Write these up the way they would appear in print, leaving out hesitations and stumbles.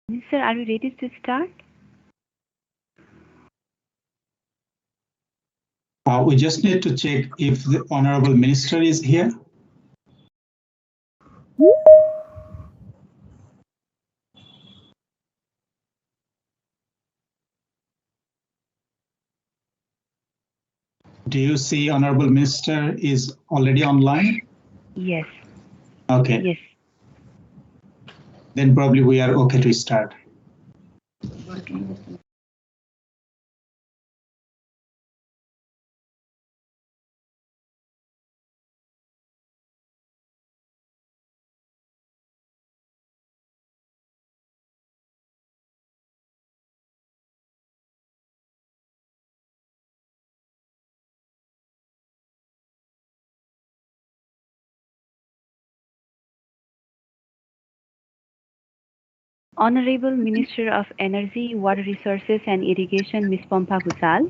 Minister, are you ready to start? We just need to check if the Honorable Minister is here. Do you see Honorable Minister is already online? Yes. Okay. Yes. Then probably we are okay to start. Honorable Minister of Energy, Water Resources and Irrigation, Ms. Pampa Bhusal,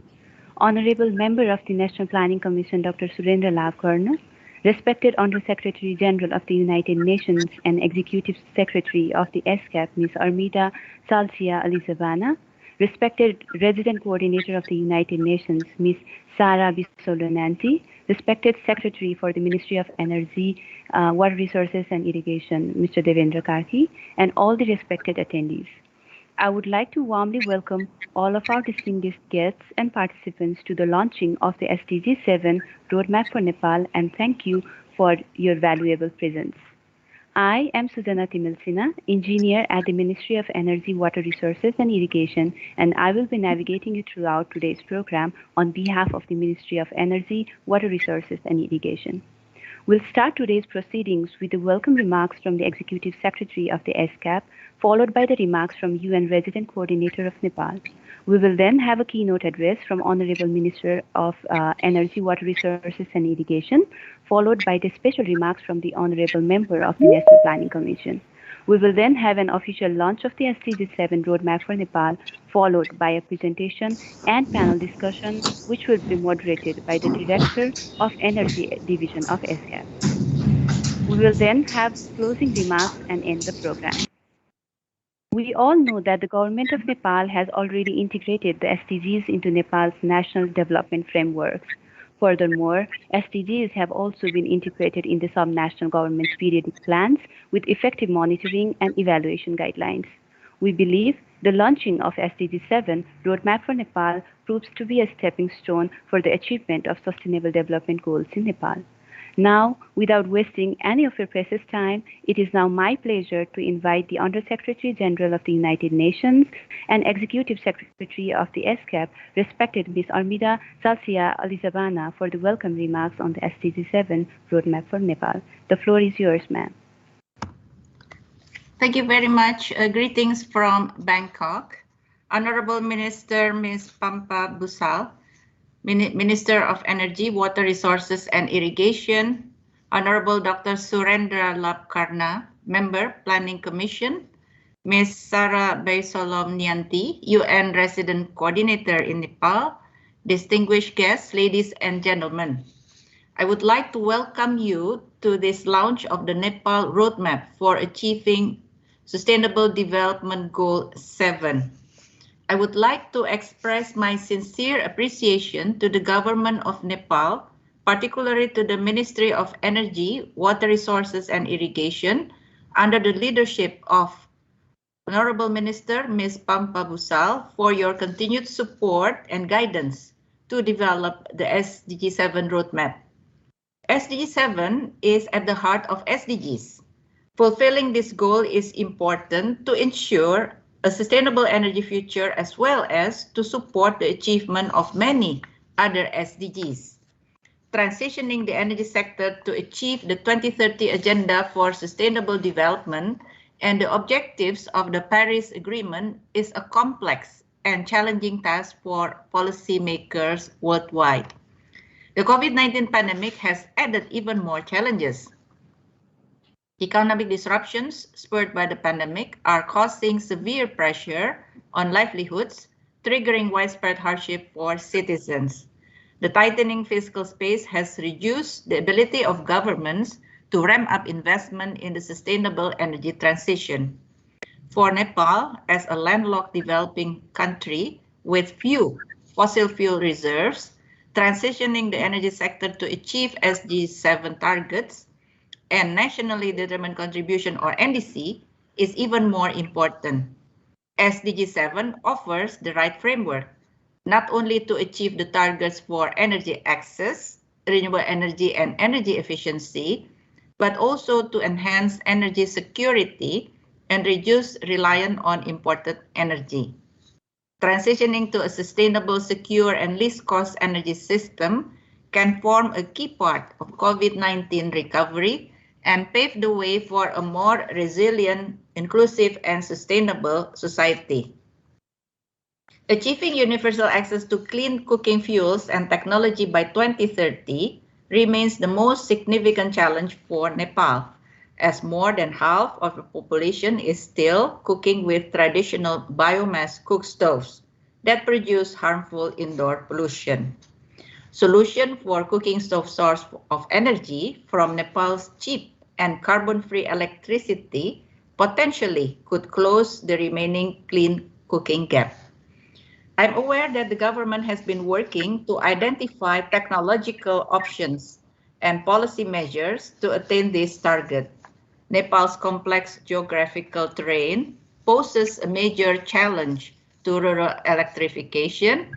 Honorable Member of the National Planning Commission, Dr. Surendra Lavkarna, respected Under Secretary General of the United Nations and Executive Secretary of the ESCAP, Ms. Armida Salcia Alizabana, respected Resident Coordinator of the United Nations, Ms. Sara Bisolonanti, respected Secretary for the Ministry of Energy, Water Resources and Irrigation, Mr. Devendra Karki, and all the respected attendees. I would like to warmly welcome all of our distinguished guests and participants to the launching of the SDG7 Roadmap for Nepal and thank you for your valuable presence. I am Sujana Timilsina, engineer at the Ministry of Energy, Water Resources and Irrigation, and I will be navigating you throughout today's program on behalf of the Ministry of Energy, Water Resources and Irrigation. We'll start today's proceedings with the welcome remarks from the Executive Secretary of the ESCAP, followed by the remarks from UN Resident Coordinator of Nepal. We will then have a keynote address from Honorable Minister of Energy, Water Resources and Irrigation, followed by the special remarks from the Honorable Member of the National Planning Commission. We will then have an official launch of the SDG7 Roadmap for Nepal, followed by a presentation and panel discussion, which will be moderated by the Director of Energy Division of ESCAP. We will then have closing remarks and end the program. We all know that the government of Nepal has already integrated the SDGs into Nepal's national development frameworks. Furthermore, SDGs have also been integrated in the sub-national government's periodic plans with effective monitoring and evaluation guidelines. We believe the launching of SDG7 Roadmap for Nepal proves to be a stepping stone for the achievement of sustainable development goals in Nepal. Now, without wasting any of your precious time, it is now my pleasure to invite the Under Secretary General of the United Nations and Executive Secretary of the ESCAP, respected Ms. Armida Salcia Alizabana, for the welcome remarks on the SDG7 Roadmap for Nepal. The floor is yours, ma'am. Thank you very much. Greetings from Bangkok. Honorable Minister Ms. Pampa Bhusal, Minister of Energy, Water Resources and Irrigation, Honorable Dr. Surendra Lavkarna, Member, Planning Commission, Ms. Sara Bisolonanti, UN Resident Coordinator in Nepal, distinguished guests, ladies and gentlemen. I would like to welcome you to this launch of the Nepal Roadmap for Achieving Sustainable Development Goal 7. I would like to express my sincere appreciation to the government of Nepal, particularly to the Ministry of Energy, Water Resources and Irrigation, under the leadership of Honorable Minister Ms. Pampa Bhusal, for your continued support and guidance to develop the SDG7 roadmap. SDG7 is at the heart of SDGs. Fulfilling this goal is important to ensure a sustainable energy future as well as to support the achievement of many other SDGs. Transitioning the energy sector to achieve the 2030 Agenda for Sustainable Development and the objectives of the Paris Agreement is a complex and challenging task for policymakers worldwide. The COVID-19 pandemic has added even more challenges. Economic disruptions spurred by the pandemic are causing severe pressure on livelihoods, triggering widespread hardship for citizens. The tightening fiscal space has reduced the ability of governments to ramp up investment in the sustainable energy transition. For Nepal, as a landlocked developing country with few fossil fuel reserves, transitioning the energy sector to achieve SDG7 targets and nationally determined contribution, or NDC, is even more important. SDG7 offers the right framework, not only to achieve the targets for energy access, renewable energy, and energy efficiency, but also to enhance energy security and reduce reliance on imported energy. Transitioning to a sustainable, secure, and least cost energy system can form a key part of COVID-19 recovery and pave the way for a more resilient, inclusive, and sustainable society. Achieving universal access to clean cooking fuels and technology by 2030 remains the most significant challenge for Nepal, as more than half of the population is still cooking with traditional biomass cook stoves that produce harmful indoor pollution. Solution for cooking stove source of energy from Nepal's cheap and carbon-free electricity potentially could close the remaining clean cooking gap. I'm aware that the government has been working to identify technological options and policy measures to attain this target. Nepal's complex geographical terrain poses a major challenge to rural electrification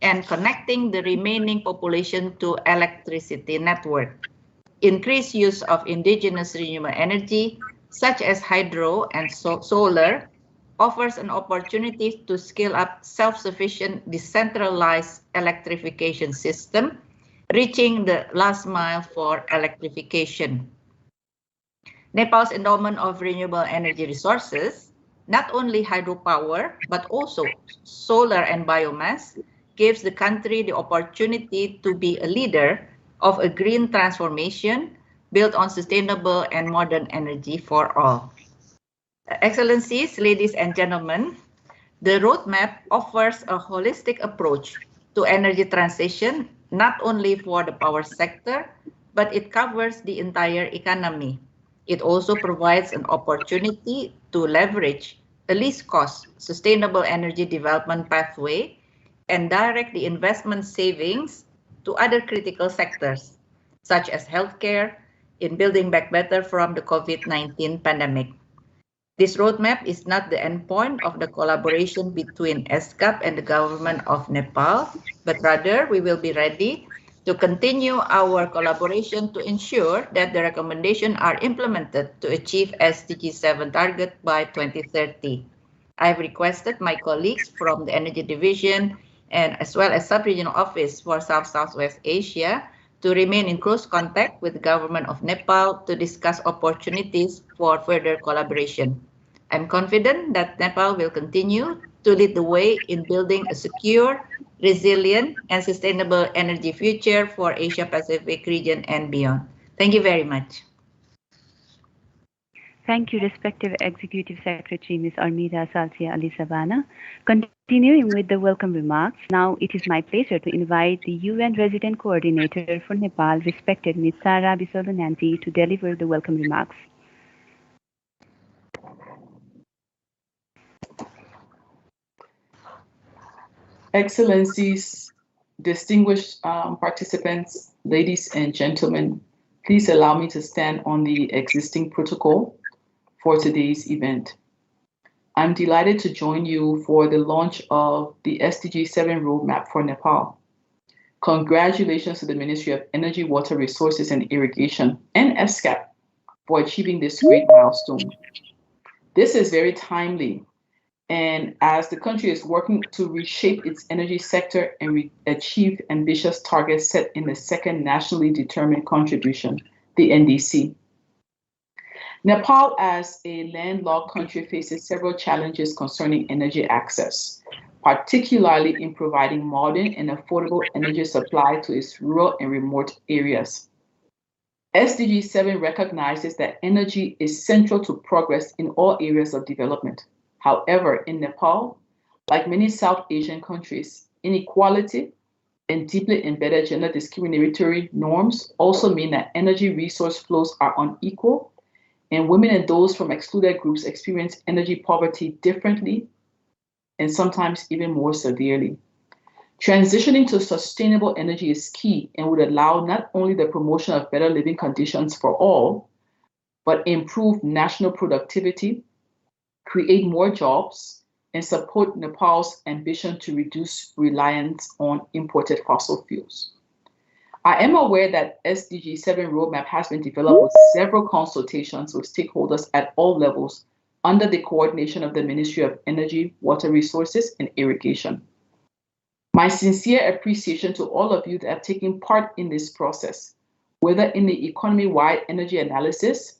and connecting the remaining population to electricity network. Increased use of indigenous renewable energy, such as hydro and solar, offers an opportunity to scale up self-sufficient decentralized electrification system, reaching the last mile for electrification. Nepal's endowment of renewable energy resources, not only hydropower, but also solar and biomass, gives the country the opportunity to be a leader of a green transformation built on sustainable and modern energy for all. Excellencies, ladies and gentlemen, the roadmap offers a holistic approach to energy transition, not only for the power sector, but it covers the entire economy. It also provides an opportunity to leverage a least cost, sustainable energy development pathway and direct the investment savings to other critical sectors, such as healthcare, in building back better from the COVID-19 pandemic. This roadmap is not the endpoint of the collaboration between ESCAP and the government of Nepal, but rather we will be ready to continue our collaboration to ensure that the recommendations are implemented to achieve SDG7 target by 2030. I've requested my colleagues from the Energy Division and as well as Sub-Regional Office for South-Southwest Asia to remain in close contact with the government of Nepal to discuss opportunities for further collaboration. I'm confident that Nepal will continue to lead the way in building a secure, resilient, and sustainable energy future for Asia-Pacific region and beyond. Thank you very much. Thank you, respective Executive Secretary Ms. Armida Salcia Ali Sabana. Continuing with the welcome remarks, now it is my pleasure to invite the UN Resident Coordinator for Nepal, respected Ms. Sara Bisolunanti, to deliver the welcome remarks. Excellencies, distinguished participants, ladies and gentlemen, please allow me to stand on the existing protocol for today's event. I'm delighted to join you for the launch of the SDG7 roadmap for Nepal. Congratulations to the Ministry of Energy, Water Resources and Irrigation and ESCAP for achieving this great milestone. This is very timely, and as the country is working to reshape its energy sector and achieve ambitious targets set in the second nationally determined contribution, the NDC. Nepal, as a landlocked country, faces several challenges concerning energy access, particularly in providing modern and affordable energy supply to its rural and remote areas. SDG7 recognizes that energy is central to progress in all areas of development. However, in Nepal, like many South Asian countries, inequality and deeply embedded gender discriminatory norms also mean that energy resource flows are unequal and women and those from excluded groups experience energy poverty differently and sometimes even more severely. Transitioning to sustainable energy is key and would allow not only the promotion of better living conditions for all, but improve national productivity, create more jobs, and support Nepal's ambition to reduce reliance on imported fossil fuels. I am aware that SDG7 roadmap has been developed with several consultations with stakeholders at all levels under the coordination of the Ministry of Energy, Water Resources, and Irrigation. My sincere appreciation to all of you that have taken part in this process, whether in the economy-wide energy analysis,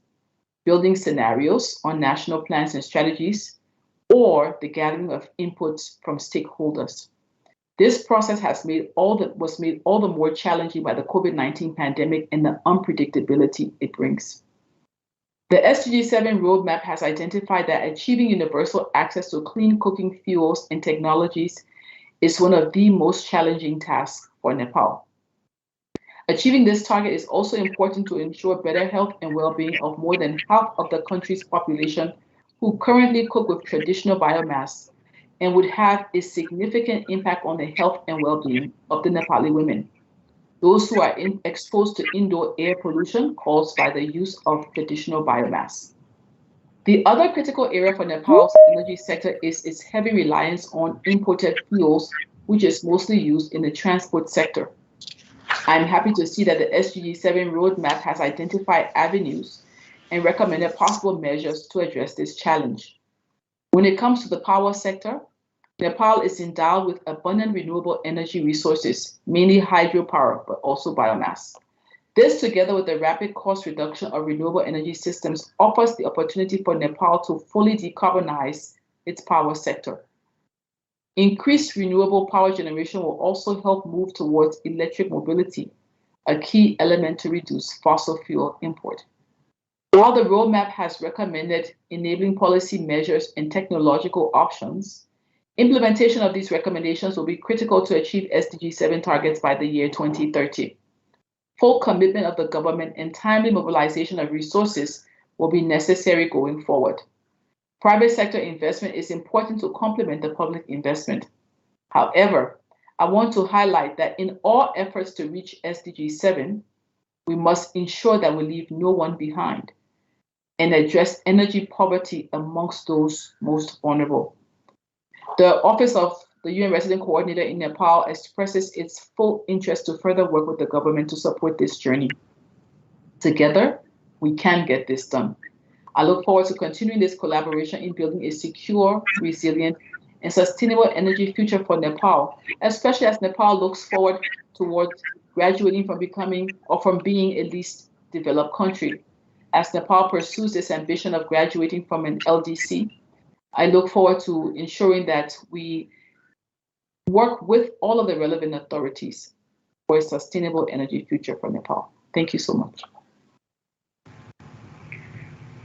building scenarios on national plans and strategies, or the gathering of inputs from stakeholders. This process was made all the more challenging by the COVID-19 pandemic and the unpredictability it brings. The SDG7 roadmap has identified that achieving universal access to clean cooking fuels and technologies is one of the most challenging tasks for Nepal. Achieving this target is also important to ensure better health and well-being of more than half of the country's population who currently cook with traditional biomass and would have a significant impact on the health and well-being of the Nepali women, those who are exposed to indoor air pollution caused by the use of traditional biomass. The other critical area for Nepal's energy sector is its heavy reliance on imported fuels, which is mostly used in the transport sector. I'm happy to see that the SDG7 roadmap has identified avenues and recommended possible measures to address this challenge. When it comes to the power sector, Nepal is endowed with abundant renewable energy resources, mainly hydropower, but also biomass. This, together with the rapid cost reduction of renewable energy systems, offers the opportunity for Nepal to fully decarbonize its power sector. Increased renewable power generation will also help move towards electric mobility, a key element to reduce fossil fuel import. While the roadmap has recommended enabling policy measures and technological options, implementation of these recommendations will be critical to achieve SDG7 targets by the year 2030. Full commitment of the government and timely mobilization of resources will be necessary going forward. Private sector investment is important to complement the public investment. However, I want to highlight that in all efforts to reach SDG7, we must ensure that we leave no one behind and address energy poverty amongst those most vulnerable. The Office of the UN Resident Coordinator in Nepal expresses its full interest to further work with the government to support this journey. Together, we can get this done. I look forward to continuing this collaboration in building a secure, resilient, and sustainable energy future for Nepal, especially as Nepal looks forward towards graduating from being a least developed country. As Nepal pursues its ambition of graduating from an LDC, I look forward to ensuring that we work with all of the relevant authorities for a sustainable energy future for Nepal. Thank you so much.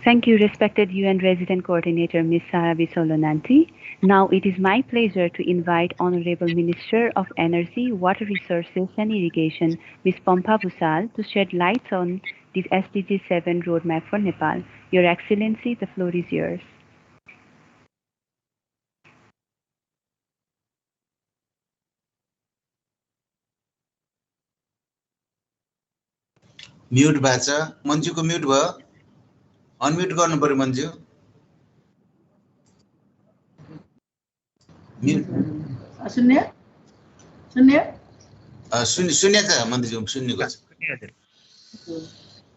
Thank you, respected UN Resident Coordinator, Ms. Sara Bisolonanti. Now it is my pleasure to invite Honorable Minister of Energy, Water Resources and Irrigation, Ms. Pampa Bhusal, to shed light on the SDG7 roadmap for Nepal. Your Excellency, the floor is yours. Mute भएको छ मन्जुको mute भयो unmute गर्नु पर्यो मन्जु सुन्ने सुन्ने सुन्ने छ मन्जुको सुन्नेको छ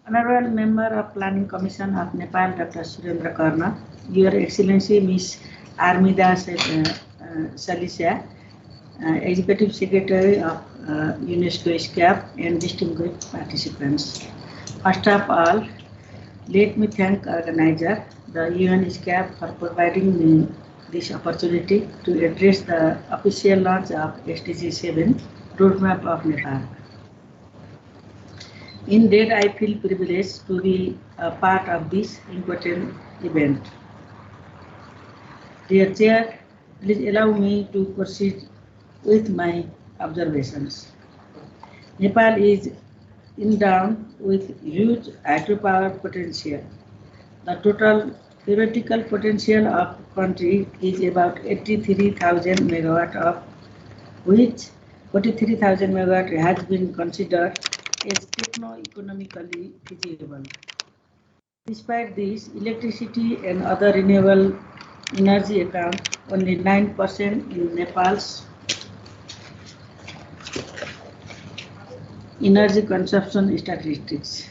Honorable Member of Planning Commission of Nepal, Dr. Surendra Karna, Your Excellency Ms. Armida Salisha, Executive Secretary of UNESCO ESCAP, and distinguished participants. First of all, let me thank organizer, the UN ESCAP, for providing me this opportunity to address the official launch of SDG7 Roadmap of Nepal. Indeed, I feel privileged to be a part of this important event. Dear Chair, please allow me to proceed with my observations. Nepal is endowed with huge hydropower potential. The total theoretical potential of country is about 83,000 megawatt, of which 43,000 megawatt has been considered as techno-economically feasible. Despite this, electricity and other renewable energy account only 9% in Nepal's energy consumption statistics.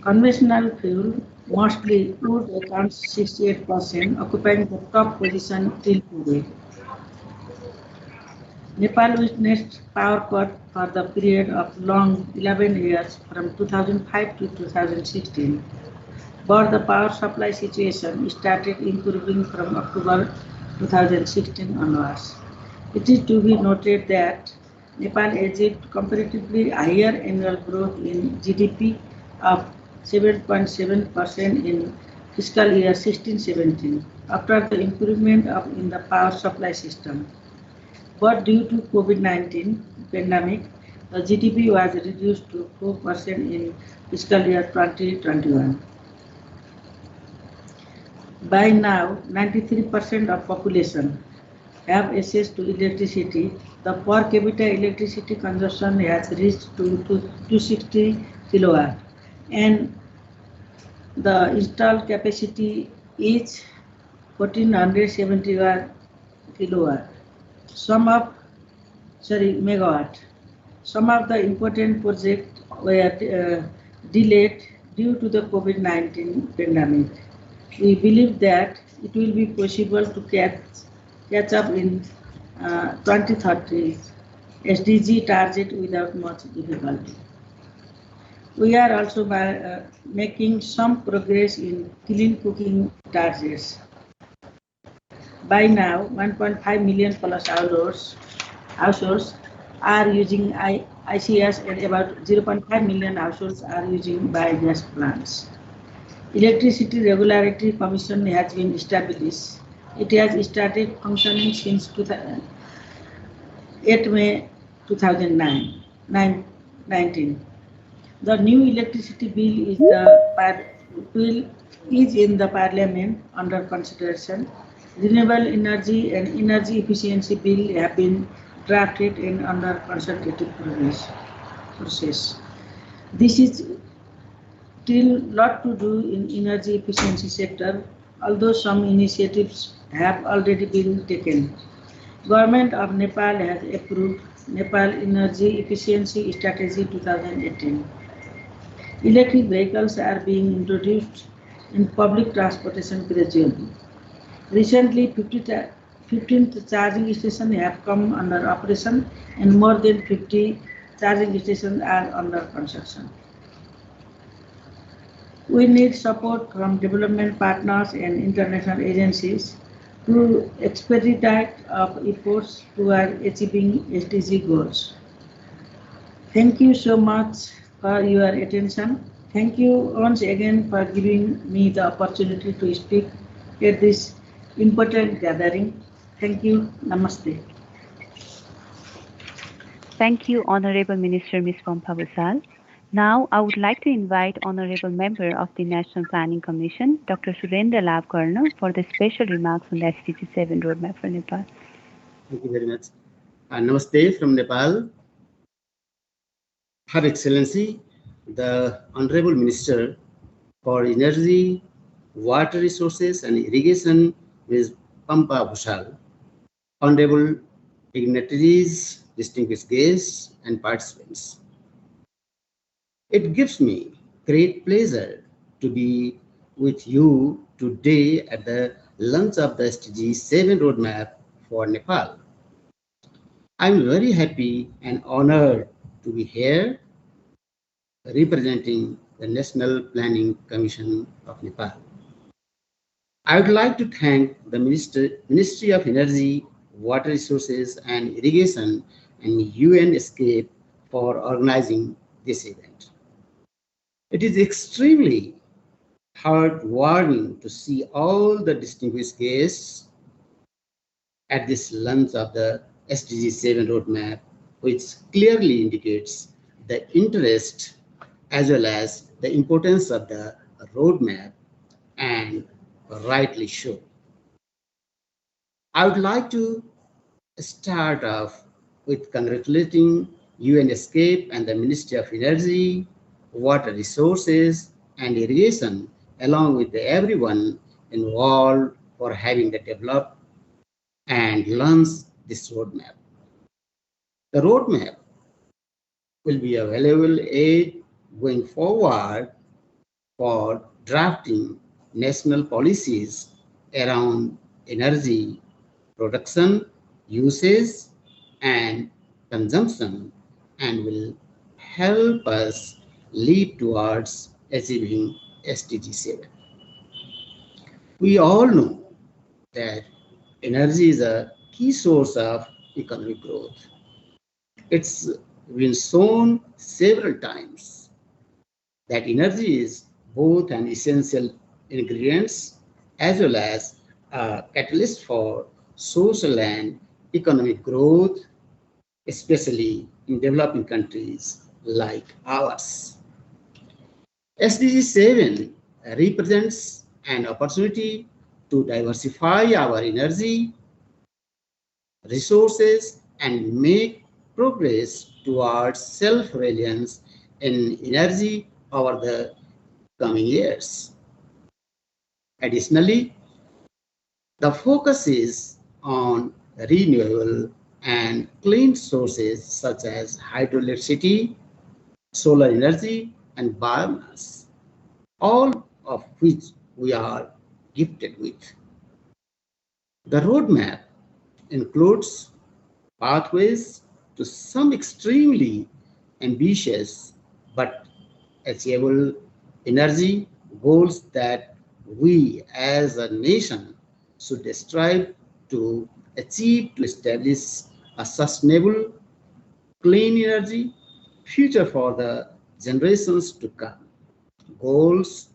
Conventional fuel, mostly wood, accounts 68%, occupying the top position till today. Nepal witnessed power cut for the period of long 11 years from 2005 to 2016. But the power supply situation started improving from October 2016 onwards. It is to be noted that Nepal achieved comparatively higher annual growth in GDP of 7.7% in fiscal year 16-17 after the improvement in the power supply system. But due to COVID-19 pandemic, the GDP was reduced to 4% in fiscal year 2021. By now, 93% of population have access to electricity. The per capita electricity consumption has reached to 260 kilowatt, and the installed capacity is 1471 kilowatt. Megawatt. Some of the important projects were delayed due to the COVID-19 pandemic. We believe that it will be possible to catch up in 2030 SDG target without much difficulty. We are also making some progress in clean cooking targets. By now, 1.5 million plus households are using ICS, and about 0.5 million households are using biogas plants. Electricity Regulatory Commission has been established. It has started functioning since 8 May 2019. The new electricity bill is in the Parliament under consideration. Renewable energy and energy efficiency bill have been drafted and under consultative process. This is still lot to do in energy efficiency sector, although some initiatives have already been taken. Government of Nepal has approved Nepal Energy Efficiency Strategy 2018. Electric vehicles are being introduced in public transportation gradually. Recently, 15 charging stations have come under operation and more than 50 charging stations are under construction. We need support from development partners and international agencies to expedite efforts toward achieving SDG goals. Thank you so much for your attention. Thank you once again for giving me the opportunity to speak at this important gathering. Thank you. Namaste. Thank you, Honorable Minister Ms. Pampa Busal. Now, I would like to invite Honorable Member of the National Planning Commission, Dr. Surendra Lavkarna, for the special remarks on the SDG7 roadmap for Nepal. Thank you very much. Namaste from Nepal. Her Excellency, the Honorable Minister for Energy, Water Resources and Irrigation, Ms. Pampa Busal, Honorable dignitaries, distinguished guests, and participants. It gives me great pleasure to be with you today at the launch of the SDG7 roadmap for Nepal. I'm very happy and honored to be here representing the National Planning Commission of Nepal. I would like to thank the Ministry of Energy, Water Resources and Irrigation and ESCAP for organizing this event. It is extremely heartwarming to see all the distinguished guests at this launch of the SDG7 roadmap, which clearly indicates the interest as well as the importance of the roadmap and rightly so. I would like to start off with congratulating ESCAP and the Ministry of Energy, Water Resources and Irrigation, along with everyone involved for having developed and launched this roadmap. The roadmap will be a valuable aid going forward for drafting national policies around energy production, usage, and consumption, and will help us lead towards achieving SDG7. We all know that energy is a key source of economic growth. It's been shown several times that energy is both an essential ingredient as well as a catalyst for social and economic growth, especially in developing countries like ours. SDG7 represents an opportunity to diversify our energy resources and make progress towards self-reliance in energy over the coming years. Additionally, the focus is on renewable and clean sources such as hydroelectricity, solar energy, and biomass, all of which we are gifted with. The roadmap includes pathways to some extremely ambitious but achievable energy goals that we as a nation should strive to achieve to establish a sustainable, clean energy future for the generations to come. Goals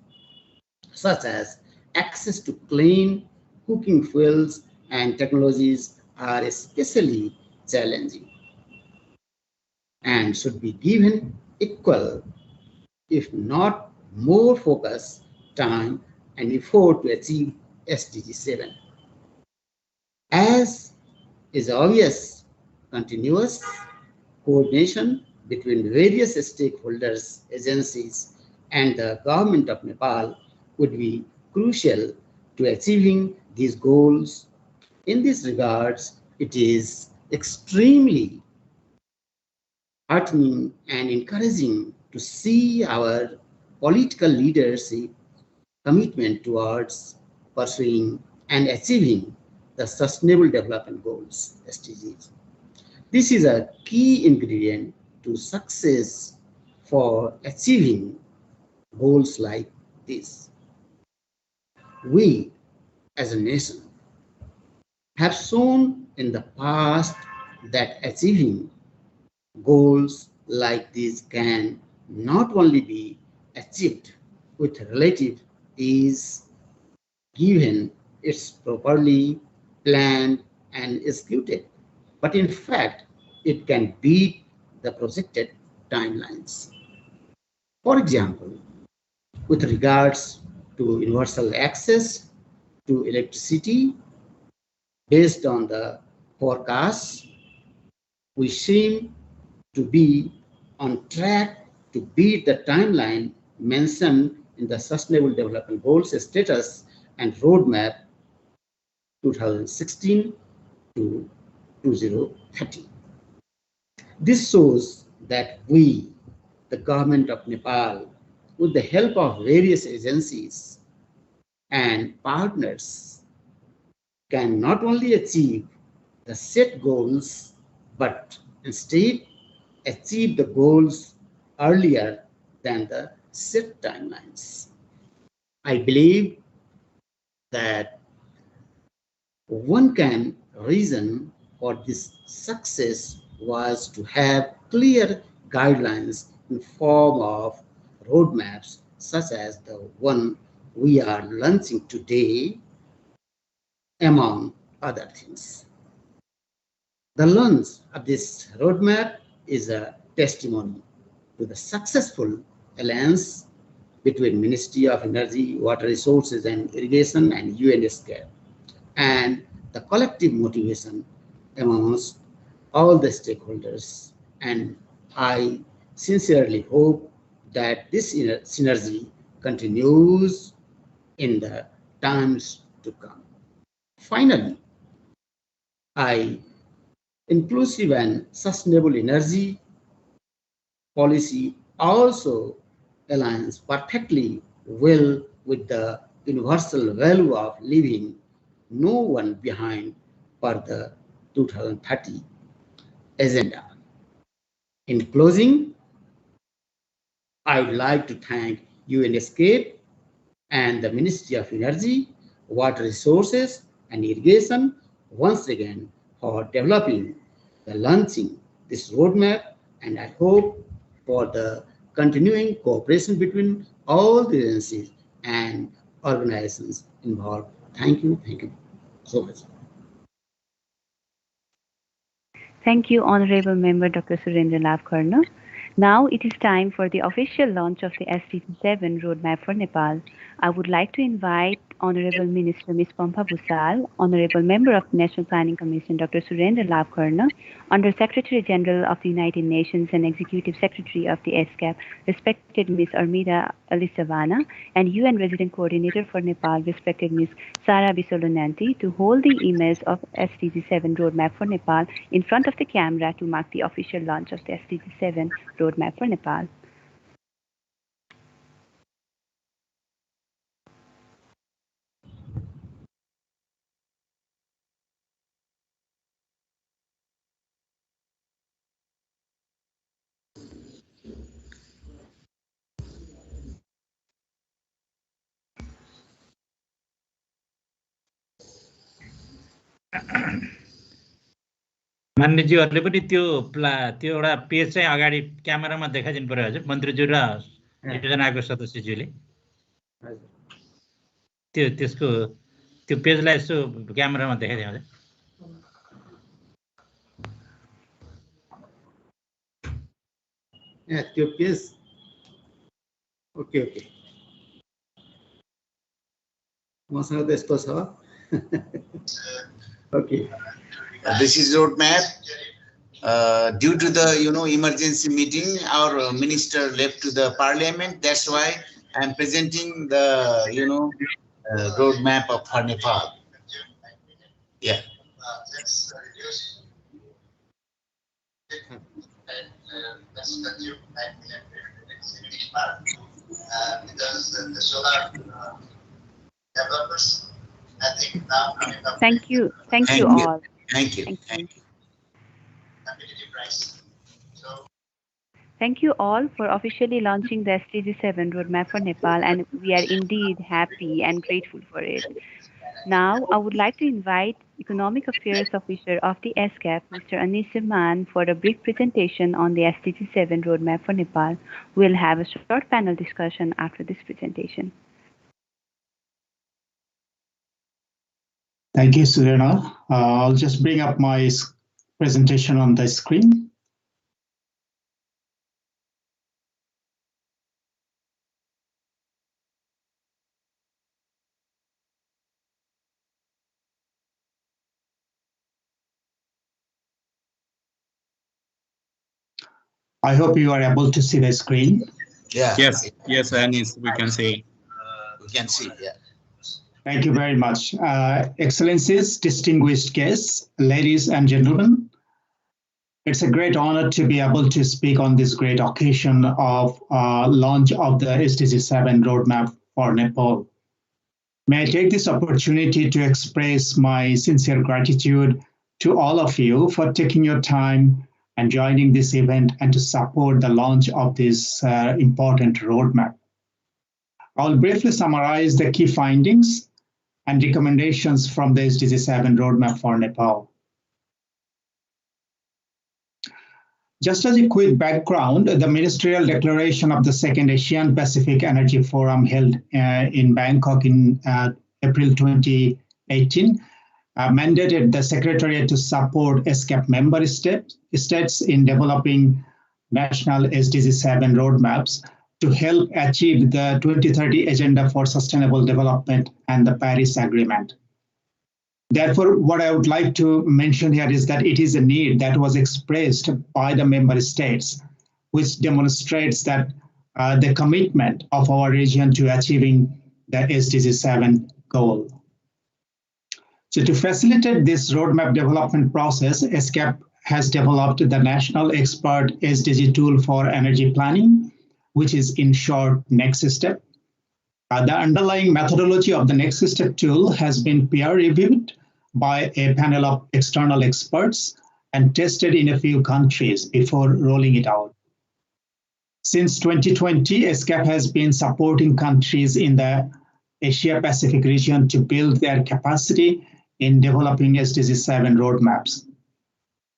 such as access to clean cooking fuels and technologies are especially challenging and should be given equal, if not more focus, time, and effort to achieve SDG7. As is obvious, continuous coordination between various stakeholders, agencies, and the government of Nepal would be crucial to achieving these goals. In this regards, it is extremely heartening and encouraging to see our political leadership commitment towards pursuing and achieving the Sustainable Development Goals, SDGs. This is a key ingredient to success for achieving goals like this. We, as a nation, have shown in the past that achieving goals like these can not only be achieved with relative ease given it's properly planned and executed, but in fact, it can beat the projected timelines. For example, with regards to universal access to electricity, based on the forecasts, we seem to be on track to beat the timeline mentioned in the Sustainable Development Goals status and roadmap 2016 to 2030. This shows that we, the government of Nepal, with the help of various agencies and partners, can not only achieve the set goals, but instead achieve the goals earlier than the set timelines. I believe that one can reason for this success was to have clear guidelines in form of roadmaps such as the one we are launching today, among other things. The launch of this roadmap is a testimony to the successful alliance between Ministry of Energy, Water Resources and Irrigation and ESCAP, and the collective motivation amongst all the stakeholders. And I sincerely hope that this synergy continues in the times to come. Finally, inclusive and sustainable energy policy also aligns perfectly well with the universal value of leaving no one behind for the 2030 agenda. In closing, I would like to thank ESCAP and the Ministry of Energy, Water Resources and Irrigation once again for developing the launching this roadmap, and I hope for the continuing cooperation between all the agencies and organizations involved. Thank you so much. Thank you, Honorable Member Dr. Surendra Lavkarna. Now it is time for the official launch of the SDG7 roadmap for Nepal. I would like to invite Honorable Minister Ms. Pampa Bhusal, Honorable Member of the National Planning Commission Dr. Surendra Lavkarna, Under Secretary General of the United Nations and Executive Secretary of the ESCAP, respected Ms. Armida Alisavana, and UN Resident Coordinator for Nepal, respected Ms. Sara Bisolonanti, to hold the image of SDG7 roadmap for Nepal in front of the camera to mark the official launch of the SDG7 roadmap for Nepal. मान्यज्यूहरूले पनि त्यो एउटा page चाहिँ अगाडि क्यामेरामा देखाइदिनु पर्यो हजुर, मन्त्रीज्यू र योजनाको सदस्यज्यूले त्यसको त्यो पेजलाई यसो क्यामेरामा देखाइदिनु हजुर। त्यो पेज ओके मसँग त यस्तो छ। Okay. This is roadmap. Due to the emergency meeting, our minister left to the parliament. That's why I'm presenting the roadmap for Nepal. Yeah. Thank you all. Thank you. Thank you all for officially launching the SDG7 roadmap for Nepal, and we are indeed happy and grateful for it. Now, I would like to invite Economic Affairs Officer of the ESCAP, Mr. Anis Zaman, for a brief presentation on the SDG7 roadmap for Nepal. We'll have a short panel discussion after this presentation. Thank you, Surendra. I'll just bring up my presentation on the screen. I hope you are able to see the screen. Yeah. Yes, Anis, we can see. We can see, yeah. Thank you very much. Excellencies, distinguished guests, ladies and gentlemen, it's a great honor to be able to speak on this great occasion of launch of the SDG7 roadmap for Nepal. May I take this opportunity to express my sincere gratitude to all of you for taking your time and joining this event and to support the launch of this important roadmap. I'll briefly summarize the key findings and recommendations from the SDG7 roadmap for Nepal. Just as a quick background, the ministerial declaration of the Second Asian Pacific Energy Forum held in Bangkok in April 2018 mandated the Secretariat to support ESCAP member states in developing national SDG7 roadmaps to help achieve the 2030 Agenda for Sustainable Development and the Paris Agreement. Therefore, what I would like to mention here is that it is a need that was expressed by the member states, which demonstrates that the commitment of our region to achieving the SDG7 goal. So to facilitate this roadmap development process, ESCAP has developed the National Expert SDG Tool for Energy Planning, which is in short Next Step. The underlying methodology of the Next Step tool has been peer-reviewed by a panel of external experts and tested in a few countries before rolling it out. Since 2020, ESCAP has been supporting countries in the Asia-Pacific region to build their capacity in developing SDG7 roadmaps.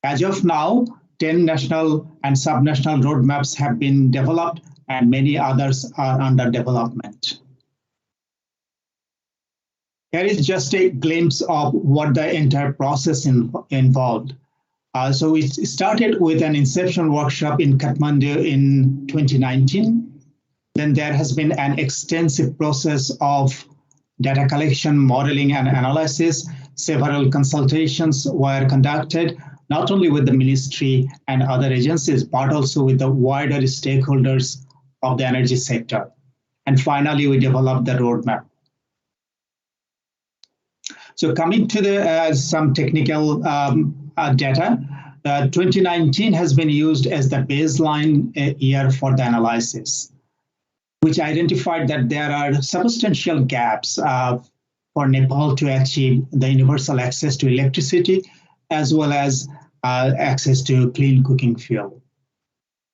As of now, 10 national and subnational roadmaps have been developed and many others are under development. Here is just a glimpse of what the entire process involved. So we started with an inception workshop in Kathmandu in 2019. Then there has been an extensive process of data collection, modeling, and analysis. Several consultations were conducted, not only with the ministry and other agencies, but also with the wider stakeholders of the energy sector. And finally, we developed the roadmap. So coming to the some technical data, 2019 has been used as the baseline year for the analysis, which identified that there are substantial gaps for Nepal to achieve the universal access to electricity, as well as access to clean cooking fuel.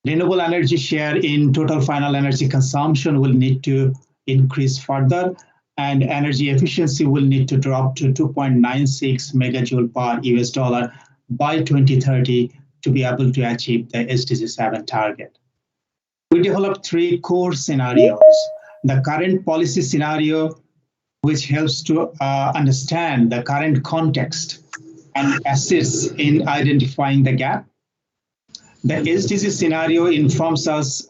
Renewable energy share in total final energy consumption will need to increase further, and energy efficiency will need to drop to 2.96 megajoule per US dollar by 2030 to be able to achieve the SDG7 target. We developed three core scenarios. The current policy scenario, which helps to understand the current context and assists in identifying the gap. The SDG scenario informs us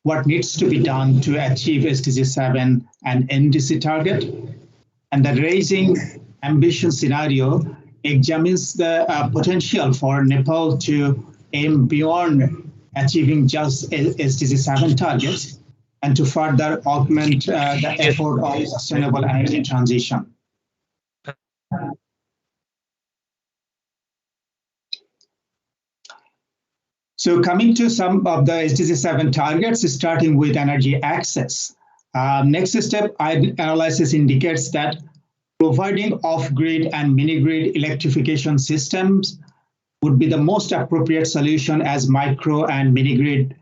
what needs to be done to achieve SDG7 and NDC target. And the raising ambition scenario examines the potential for Nepal to aim beyond achieving just SDG7 targets and to further augment the effort of sustainable energy transition. So coming to some of the SDG7 targets, starting with energy access. Next step analysis indicates that providing off-grid and mini-grid electrification systems would be the most appropriate solution, as micro and mini-grid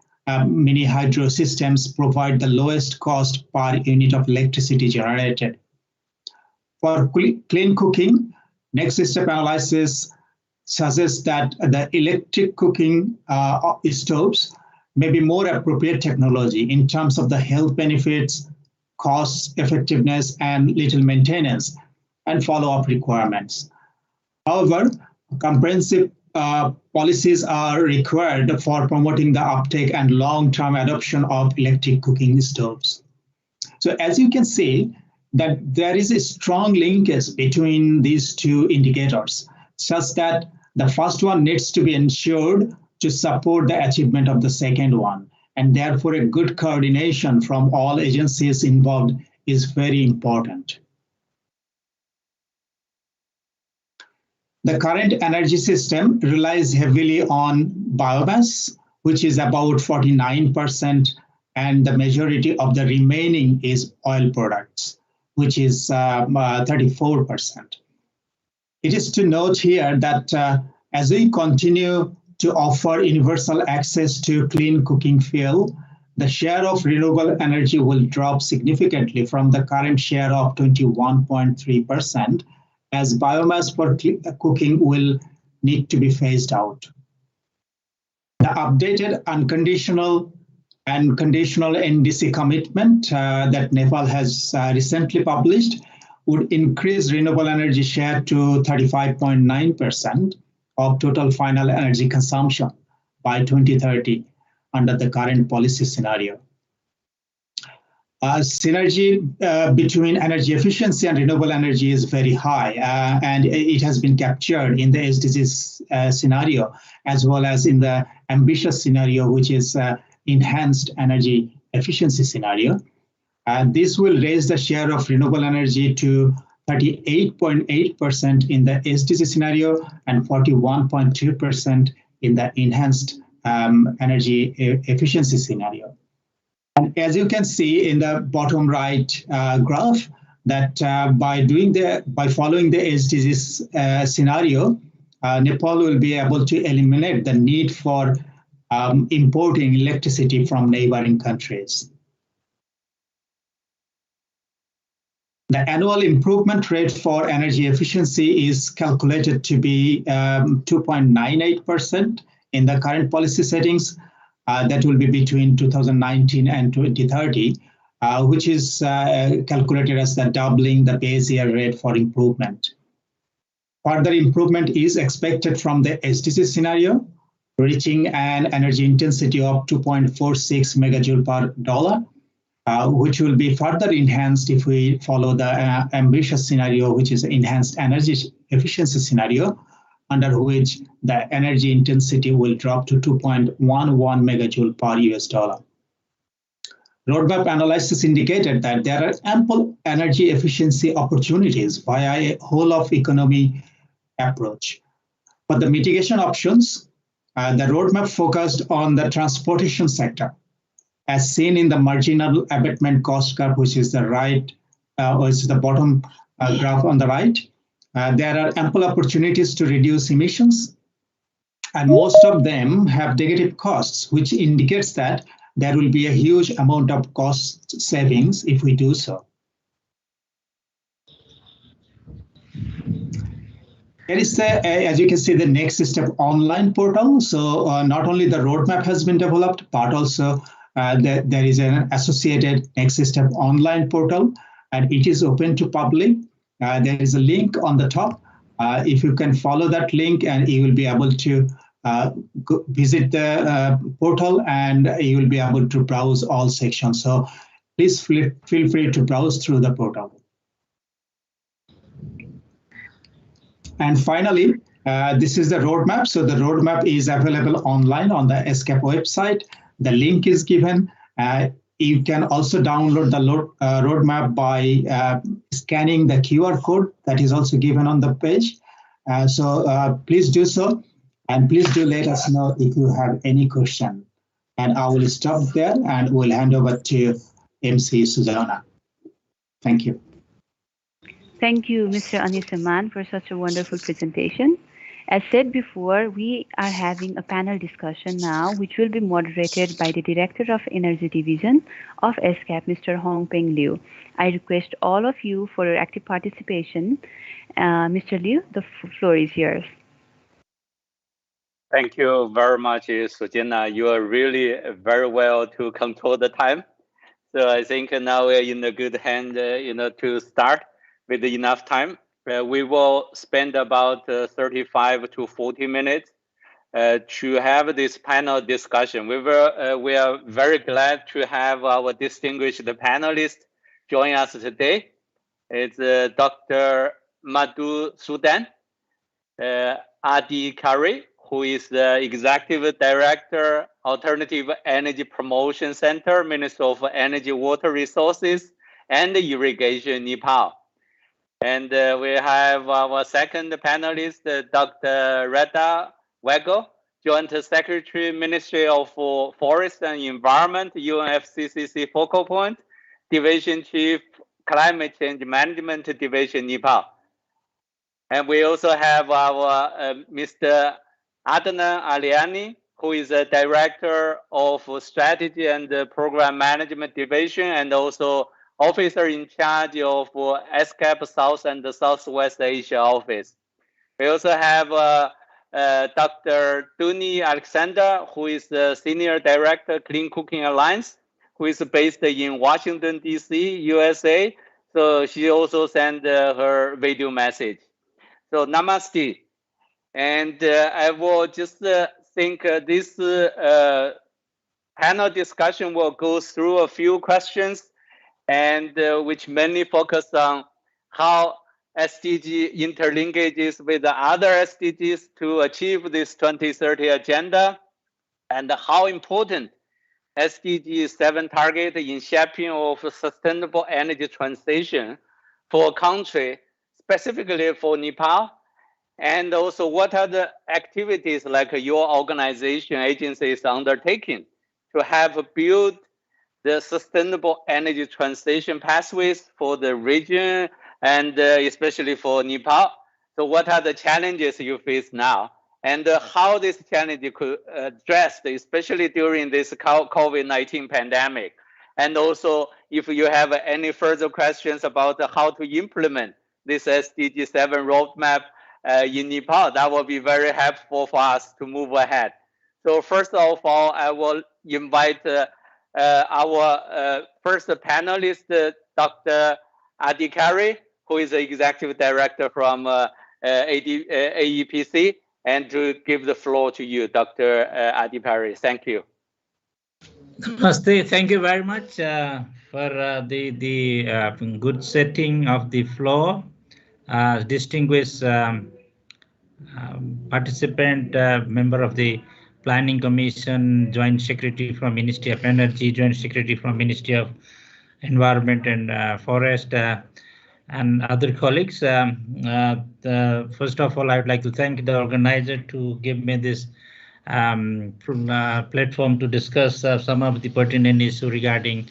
mini hydro systems provide the lowest cost per unit of electricity generated. For clean cooking, next step analysis suggests that the electric cooking stoves may be more appropriate technology in terms of the health benefits, cost effectiveness, and little maintenance and follow-up requirements. However, comprehensive policies are required for promoting the uptake and long-term adoption of electric cooking stoves. So as you can see, that there is a strong linkage between these two indicators, such that the first one needs to be ensured to support the achievement of the second one. And therefore, a good coordination from all agencies involved is very important. The current energy system relies heavily on biomass, which is about 49%, and the majority of the remaining is oil products, which is 34%. It is to note here that as we continue to offer universal access to clean cooking fuel, the share of renewable energy will drop significantly from the current share of 21.3%, as biomass for cooking will need to be phased out. The updated unconditional and conditional NDC commitment that Nepal has recently published would increase renewable energy share to 35.9% of total final energy consumption by 2030 under the current policy scenario. Synergy between energy efficiency and renewable energy is very high, and it has been captured in the SDGs scenario, as well as in the ambitious scenario, which is enhanced energy efficiency scenario. This will raise the share of renewable energy to 38.8% in the SDG scenario and 41.2% in the enhanced energy efficiency scenario. And as you can see in the bottom right graph, that by following the SDGs scenario, Nepal will be able to eliminate the need for importing electricity from neighboring countries. The annual improvement rate for energy efficiency is calculated to be 2.98% in the current policy settings. That will be between 2019 and 2030, which is calculated as the doubling the base year rate for improvement. Further improvement is expected from the SDG scenario, reaching an energy intensity of 2.46 megajoule per dollar, which will be further enhanced if we follow the ambitious scenario, which is enhanced energy efficiency scenario, under which the energy intensity will drop to 2.11 megajoule per US dollar. Roadmap analysis indicated that there are ample energy efficiency opportunities via a whole of economy approach. For the mitigation options, the roadmap focused on the transportation sector, as seen in the marginal abatement cost curve, which is the right, which is the bottom graph on the right. There are ample opportunities to reduce emissions, and most of them have negative costs, which indicates that there will be a huge amount of cost savings if we do so. There is, as you can see, the next step online portal. So not only the roadmap has been developed, but also there is an associated next step online portal, and it is open to public. There is a link on the top. If you can follow that link, and you will be able to visit the portal, and you will be able to browse all sections. So please feel free to browse through the portal. And finally, this is the roadmap. So the roadmap is available online on the ESCAP website. The link is given. You can also download the roadmap by scanning the QR code that is also given on the page. So please do so, and please do let us know if you have any question. And I will stop there, and we'll hand over to MC Susanna. Thank you. Thank you, Mr. Anisaman, for such a wonderful presentation. As said before, we are having a panel discussion now, which will be moderated by the Director of Energy Division of ESCAP, Mr. Hong Peng Liu. I request all of you for your active participation. Mr. Liu, the floor is yours. Thank you very much, Sujana. You are really very well to control the time. So I think now we're in a good hand, to start with enough time. We will spend about 35 to 40 minutes to have this panel discussion. We are very glad to have our distinguished panelists join us today. It's Dr. Madhu Sudan, Adi Kari, who is the Executive Director, Alternative Energy Promotion Center, Minister of Energy, Water Resources, and Irrigation, Nepal. And we have our second panelist, Dr. Reda Wego, Joint Secretary, Ministry of Forest and Environment, UNFCCC Focal Point, Division Chief, Climate Change Management Division, Nepal. And we also have our Mr. Adnan Aliani, who is a Director of Strategy and Program Management Division, and also Officer in charge of ESCAP South and Southwest Asia Office. We also have Dr. Duni Alexander, who is the Senior Director, Clean Cooking Alliance, who is based in Washington, D.C., USA. So she also sent her video message. So namaste. And I will just think this panel discussion will go through a few questions. and which mainly focus on how SDG interlinkages with the other SDGs to achieve this 2030 agenda, and how important SDG7 target in shaping of sustainable energy transition for a country, specifically for Nepal, and also what are the activities like your organization agency is undertaking to have built the sustainable energy transition pathways for the region and especially for Nepal. So what are the challenges you face now, and how this challenge could addressed, especially during this COVID-19 pandemic? And also, if you have any further questions about how to implement this SDG7 roadmap in Nepal, that will be very helpful for us to move ahead. So first of all, I will invite our first panelist, Dr. Adhikari, who is the Executive Director from AEPC, and to give the floor to you, Dr. Adhikari. Thank you. Namaste. Thank you very much for the good setting of the floor. Distinguished participant, member of the Planning Commission, Joint Secretary from Ministry of Energy, Joint Secretary from Ministry of Environment and Forest, and other colleagues. First of all, I would like to thank the organizer to give me this platform to discuss some of the pertinent issues regarding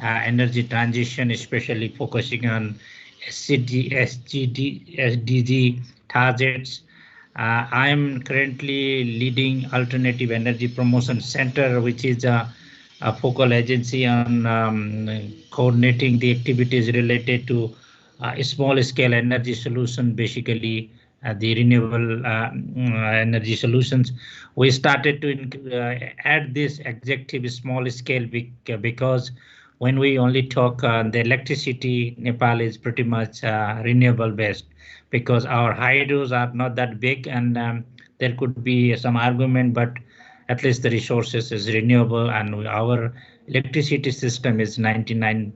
energy transition, especially focusing on SDG targets. I am currently leading Alternative Energy Promotion Center, which is a focal agency on coordinating the activities related to small-scale energy solution, basically the renewable energy solutions. We started to add this adjective small scale because when we only talk the electricity, Nepal is pretty much renewable based, because our hydros are not that big, and there could be some argument, but at least the resources is renewable, and our electricity system is 99%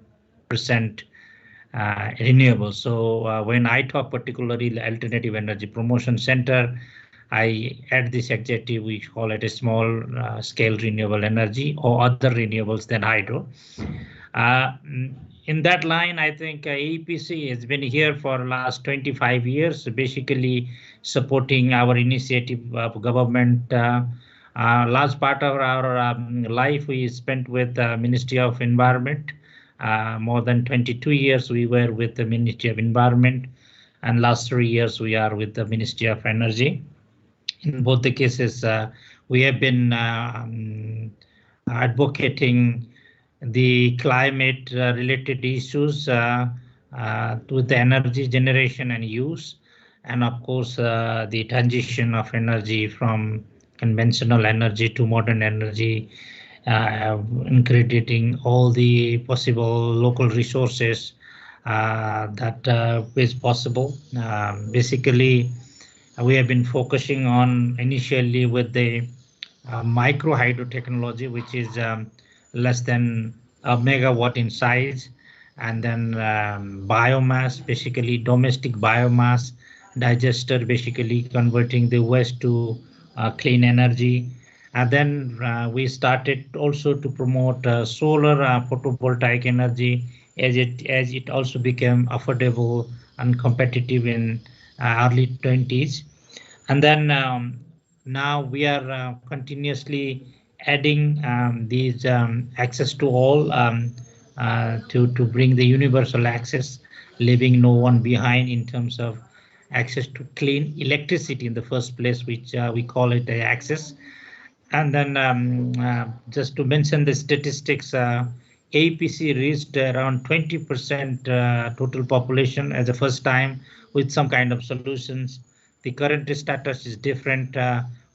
renewable. So when I talk particularly Alternative Energy Promotion Center, I add this adjective, we call it a small scale renewable energy or other renewables than hydro. In that line, I think AEPC has been here for the last 25 years, basically supporting our initiative of government. Last part of our life we spent with the Ministry of Environment. More than 22 years we were with the Ministry of Environment, and last 3 years we are with the Ministry of Energy. In both the cases, we have been advocating the climate related issues with the energy generation and use, and of course the transition of energy from conventional energy to modern energy, integrating all the possible local resources that is possible. Basically, we have been focusing on initially with the micro hydro technology, which is less than a megawatt in size, and then biomass, basically domestic biomass digester, basically converting the waste to clean energy. And then we started also to promote solar photovoltaic energy, as it also became affordable and competitive in early 20s. And then now we are continuously adding these access to all to bring the universal access, leaving no one behind in terms of access to clean electricity in the first place, which we call it the access. And then just to mention the statistics, AEPC reached around 20% total population as the first time with some kind of solutions. The current status is different.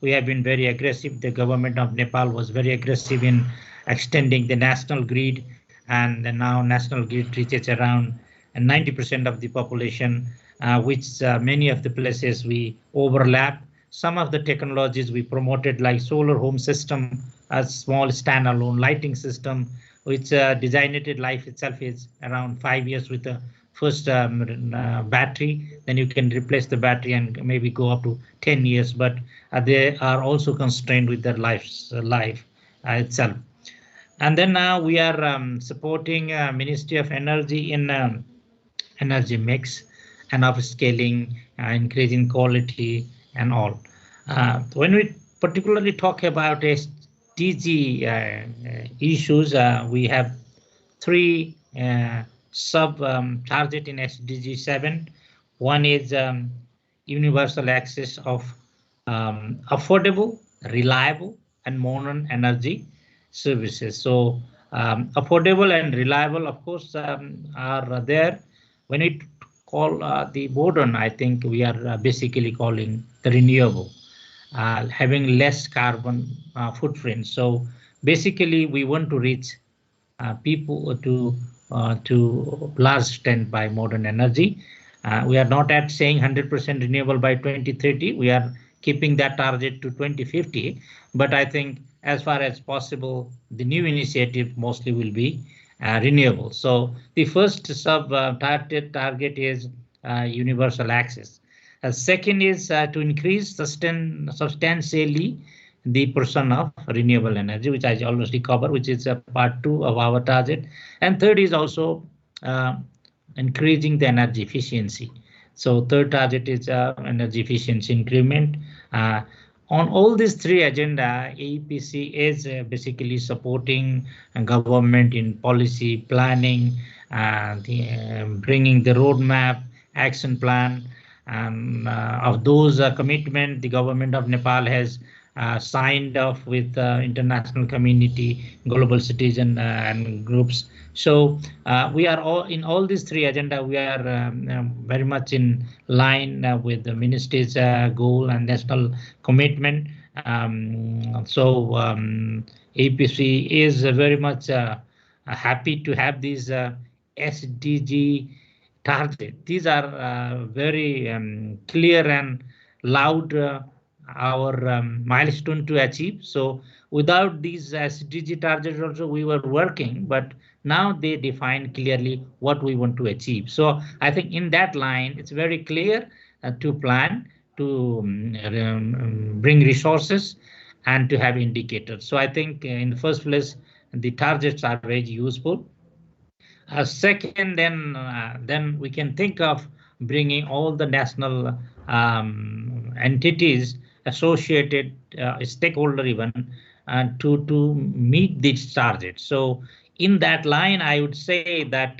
We have been very aggressive. The government of Nepal was very aggressive in extending the national grid, and now national grid reaches around 90% of the population, which many of the places we overlap. Some of the technologies we promoted, like solar home system, a small standalone lighting system, which designated life itself is around 5 years with the first battery. Then you can replace the battery and maybe go up to 10 years, but they are also constrained with their life itself. And then now we are supporting Ministry of Energy in energy mix and upscaling, increasing quality and all. When we particularly talk about SDG issues, we have three sub target in SDG7. One is universal access of affordable, reliable, and modern energy services. So affordable and reliable, of course, are there. When we call the modern, I think we are basically calling the renewable, having less carbon footprint. So basically, we want to reach people to large extent by modern energy. We are not at saying 100% renewable by 2030. We are keeping that target to 2050. But I think as far as possible, the new initiative mostly will be renewable. So the first sub target is universal access. Second is to increase substantially the portion of renewable energy, which I already covered, which is a part 2 of our target. And third is also increasing the energy efficiency. So third target is energy efficiency increment. On all these three agenda, AEPC is basically supporting government in policy planning, bringing the roadmap, action plan. Of those commitment, the government of Nepal has signed off with international community, global citizen and groups. So we are all in all these three agenda. We are very much in line with the ministry's goal and national commitment. APC is very much happy to have these SDG target. These are very clear and loud our milestone to achieve. So without these SDG targets also we were working, but now they define clearly what we want to achieve. So I think in that line, it's very clear to plan, to bring resources and to have indicators. So I think in the first place, the targets are very useful. Second, then we can think of bringing all the national entities associated stakeholder even to meet these targets. So in that line, I would say that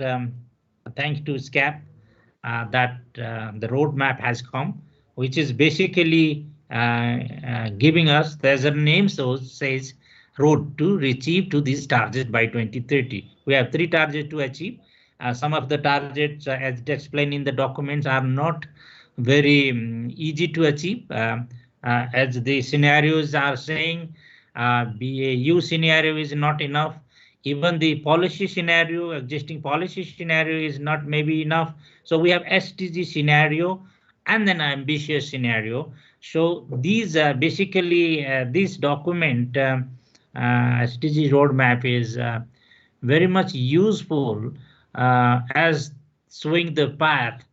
thanks to ESCAP, that the roadmap has come, which is basically giving us, there's a name so says road to achieve to these targets by 2030. We have three targets to achieve. Some of the targets, as explained in the documents, are not very easy to achieve. As the scenarios are saying, BAU scenario is not enough. Even the policy scenario, existing policy scenario is not maybe enough. So we have SDG scenario and then ambitious scenario. So these basically this document, SDG roadmap is very much useful as showing the path,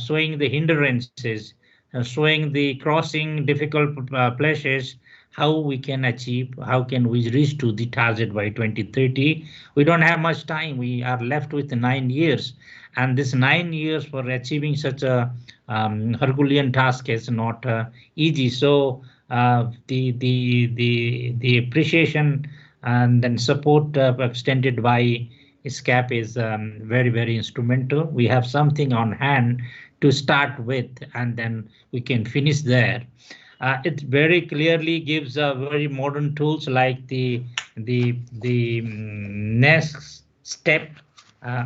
showing the hindrances, showing the crossing difficult places, how we can achieve, how can we reach to the target by 2030. We don't have much time. We are left with 9 years. And this 9 years for achieving such a Herculean task is not easy. So the appreciation and then support extended by ESCAP is very, very instrumental. We have something on hand to start with, and then we can finish there. It very clearly gives very modern tools like the next step,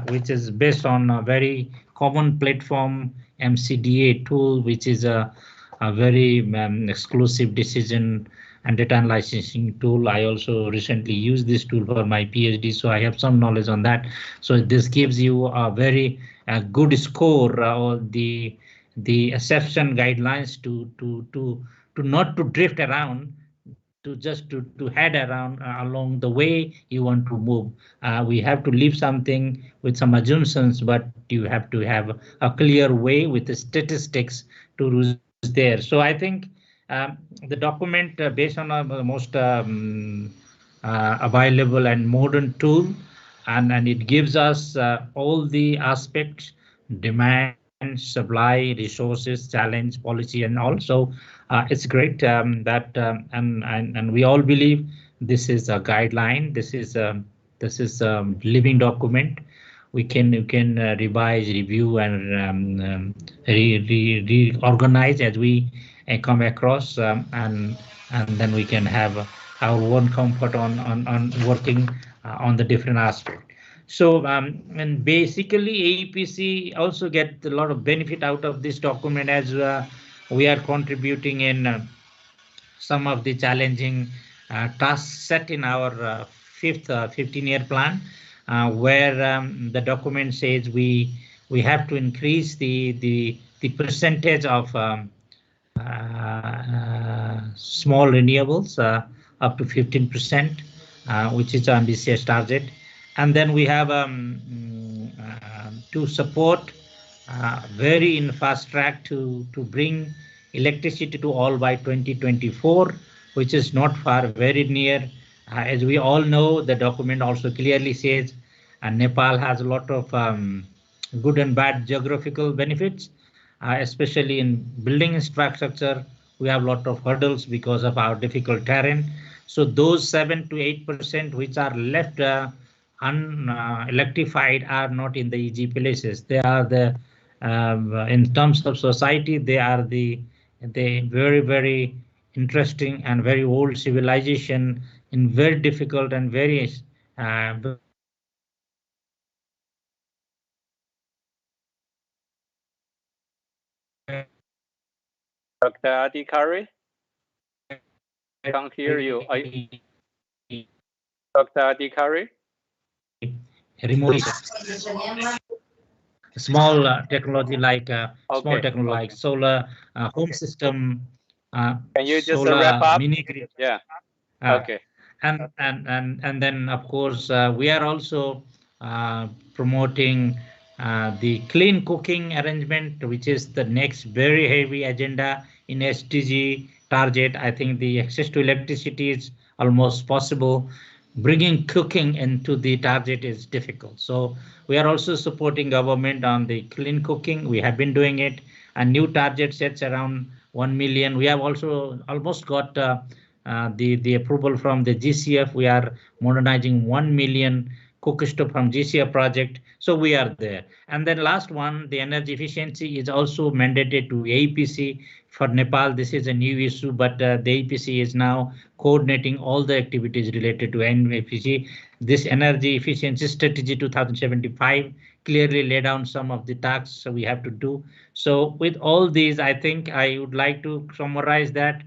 which is based on a very common platform MCDA tool, which is a very exclusive decision and data licensing tool. I also recently used this tool for my PhD, so I have some knowledge on that. So this gives you a very good score, or the exception guidelines to not to drift around, to head around along the way you want to move. We have to leave something with some assumptions, but you have to have a clear way with the statistics to reach there. So I think the document based on the most available and modern tool, and it gives us all the aspects: demand, supply, resources, challenge, policy, and also it's great that and we all believe this is a guideline. This is a living document. We can revise, review, and reorganize as we come across, and then we can have our own comfort on working on the different aspects. So and basically AEPC also get a lot of benefit out of this document, as we are contributing in some of the challenging tasks set in our fifth 15-year plan, where the document says we have to increase the percentage of small renewables up to 15%, which is an ambitious target. And then we have to support very in fast track to bring electricity to all by 2024, which is not far, very near. As we all know, the document also clearly says Nepal has a lot of good and bad geographical benefits, especially in building infrastructure. We have a lot of hurdles because of our difficult terrain. So those 7 to 8% which are left unelectrified are not in the easy places. They are the in terms of society, they are the very interesting and very old civilization in very difficult and very Dr. Adhikari, I can't hear you. Dr. Adhikari? Remote small technology like small Okay. technology like solar home system. Can you just solar wrap up? mini grid. Yeah. Uh, Okay. And then of course we are also promoting the clean cooking arrangement, which is the next very heavy agenda in SDG target. I think the access to electricity is almost possible. Bringing cooking into the target is difficult. So we are also supporting government on the clean cooking. We have been doing it. A new target sets around 1 million. We have also almost got the approval from the GCF. We are modernizing 1 million cook stove from GCF project. So we are there. And then last one, the energy efficiency is also mandated to AEPC. For Nepal, this is a new issue, but the AEPC is now coordinating all the activities related to NEPC. This energy efficiency strategy 2075 clearly lay down some of the tasks we have to do. So with all these, I think I would like to summarize that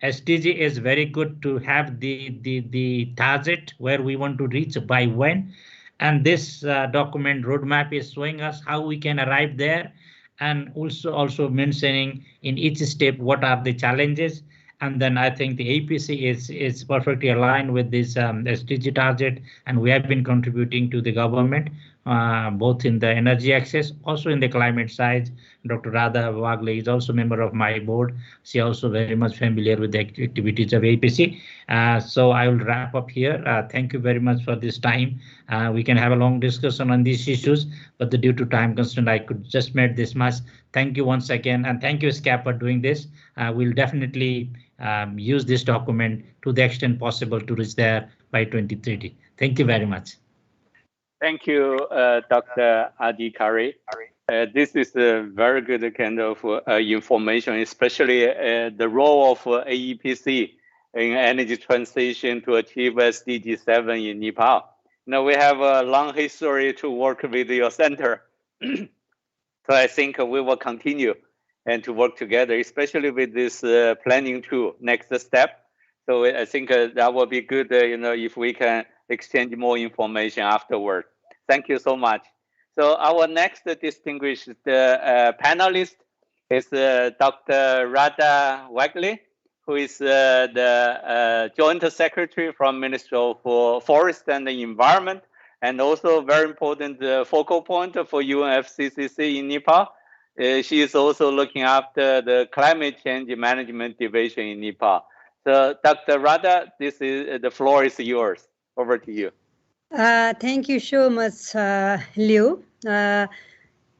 SDG is very good to have the target where we want to reach by when, and this document roadmap is showing us how we can arrive there, and also mentioning in each step what are the challenges. And then I think the APC is perfectly aligned with this SDG target, and we have been contributing to the government both in the energy access, also in the climate side. Dr. Radha Wagle is also a member of my board. She also very much familiar with the activities of APC. So I will wrap up here. Thank you very much for this time. We can have a long discussion on these issues, but due to time constraint, I could just make this much. Thank you once again, and thank you, SCAP, for doing this. We'll definitely use this document to the extent possible to reach there by 2030. Thank you very much. Thank you, Dr. Adhikari. This is a very good kind of information, especially the role of AEPC in energy transition to achieve SDG7 in Nepal. Now we have a long history to work with your center. So I think we will continue and to work together, especially with this planning tool, next step. So I think that will be good, if we can exchange more information afterward. Thank you so much. So our next distinguished panelist is Dr. Radha Wagle, who who is the Joint Secretary from Ministry of Forest and the Environment, and also very important focal point for UNFCCC in Nepal. She is also looking after the Climate Change Management Division in Nepal. So, Dr. Radha, the floor is yours. Over to you. Thank you so much, Liu.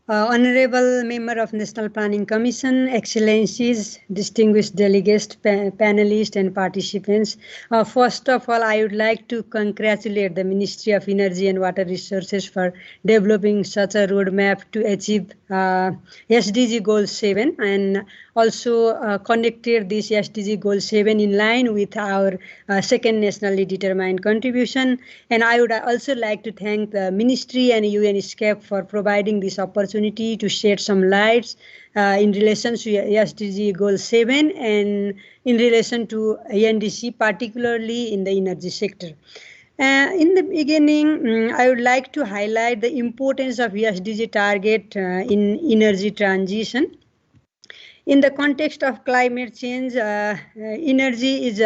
Honorable Member of National Planning Commission, Excellencies, distinguished delegates, panelists and participants. First of all, I would like to congratulate the Ministry of Energy and Water Resources for developing such a roadmap to achieve SDG Goal 7, and also connected this SDG Goal 7 in line with our second nationally determined contribution. And I would also like to thank the Ministry and ESCAP for providing this opportunity to shed some lights in relation to SDG Goal 7 and in relation to NDC, particularly in the energy sector. In the beginning, I would like to highlight the importance of SDG target in energy transition. In the context of climate change, energy is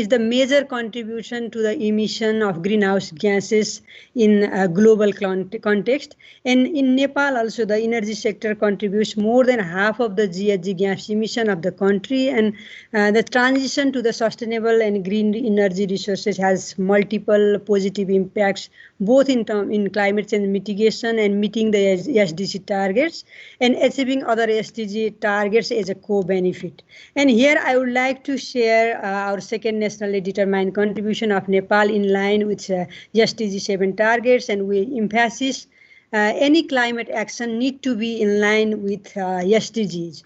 the major contribution to the emission of greenhouse gases in a global context. And in Nepal also, the energy sector contributes more than half of the GHG gas emission of the country. And the transition to the sustainable and green energy resources has multiple positive impacts, both in climate change mitigation and meeting the SDG targets, and achieving other SDG targets as a co-benefit. And here I would like to share our second nationally determined contribution of Nepal in line with SDG7 targets, and we emphasize any climate action need to be in line with SDGs.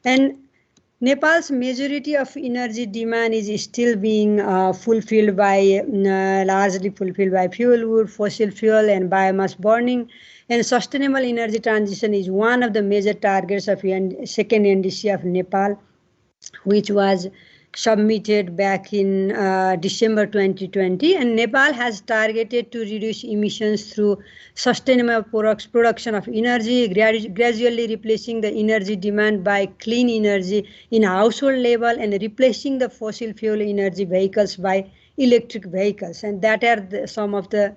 And Nepal's majority of energy demand is still being fulfilled by, largely fulfilled by fuel wood, fossil fuel and biomass burning. And sustainable energy transition is one of the major targets of second NDC of Nepal, which was submitted back in December 2020, and Nepal has targeted to reduce emissions through sustainable production of energy, gradually replacing the energy demand by clean energy in household level and replacing the fossil fuel energy vehicles by electric vehicles. And that are some of the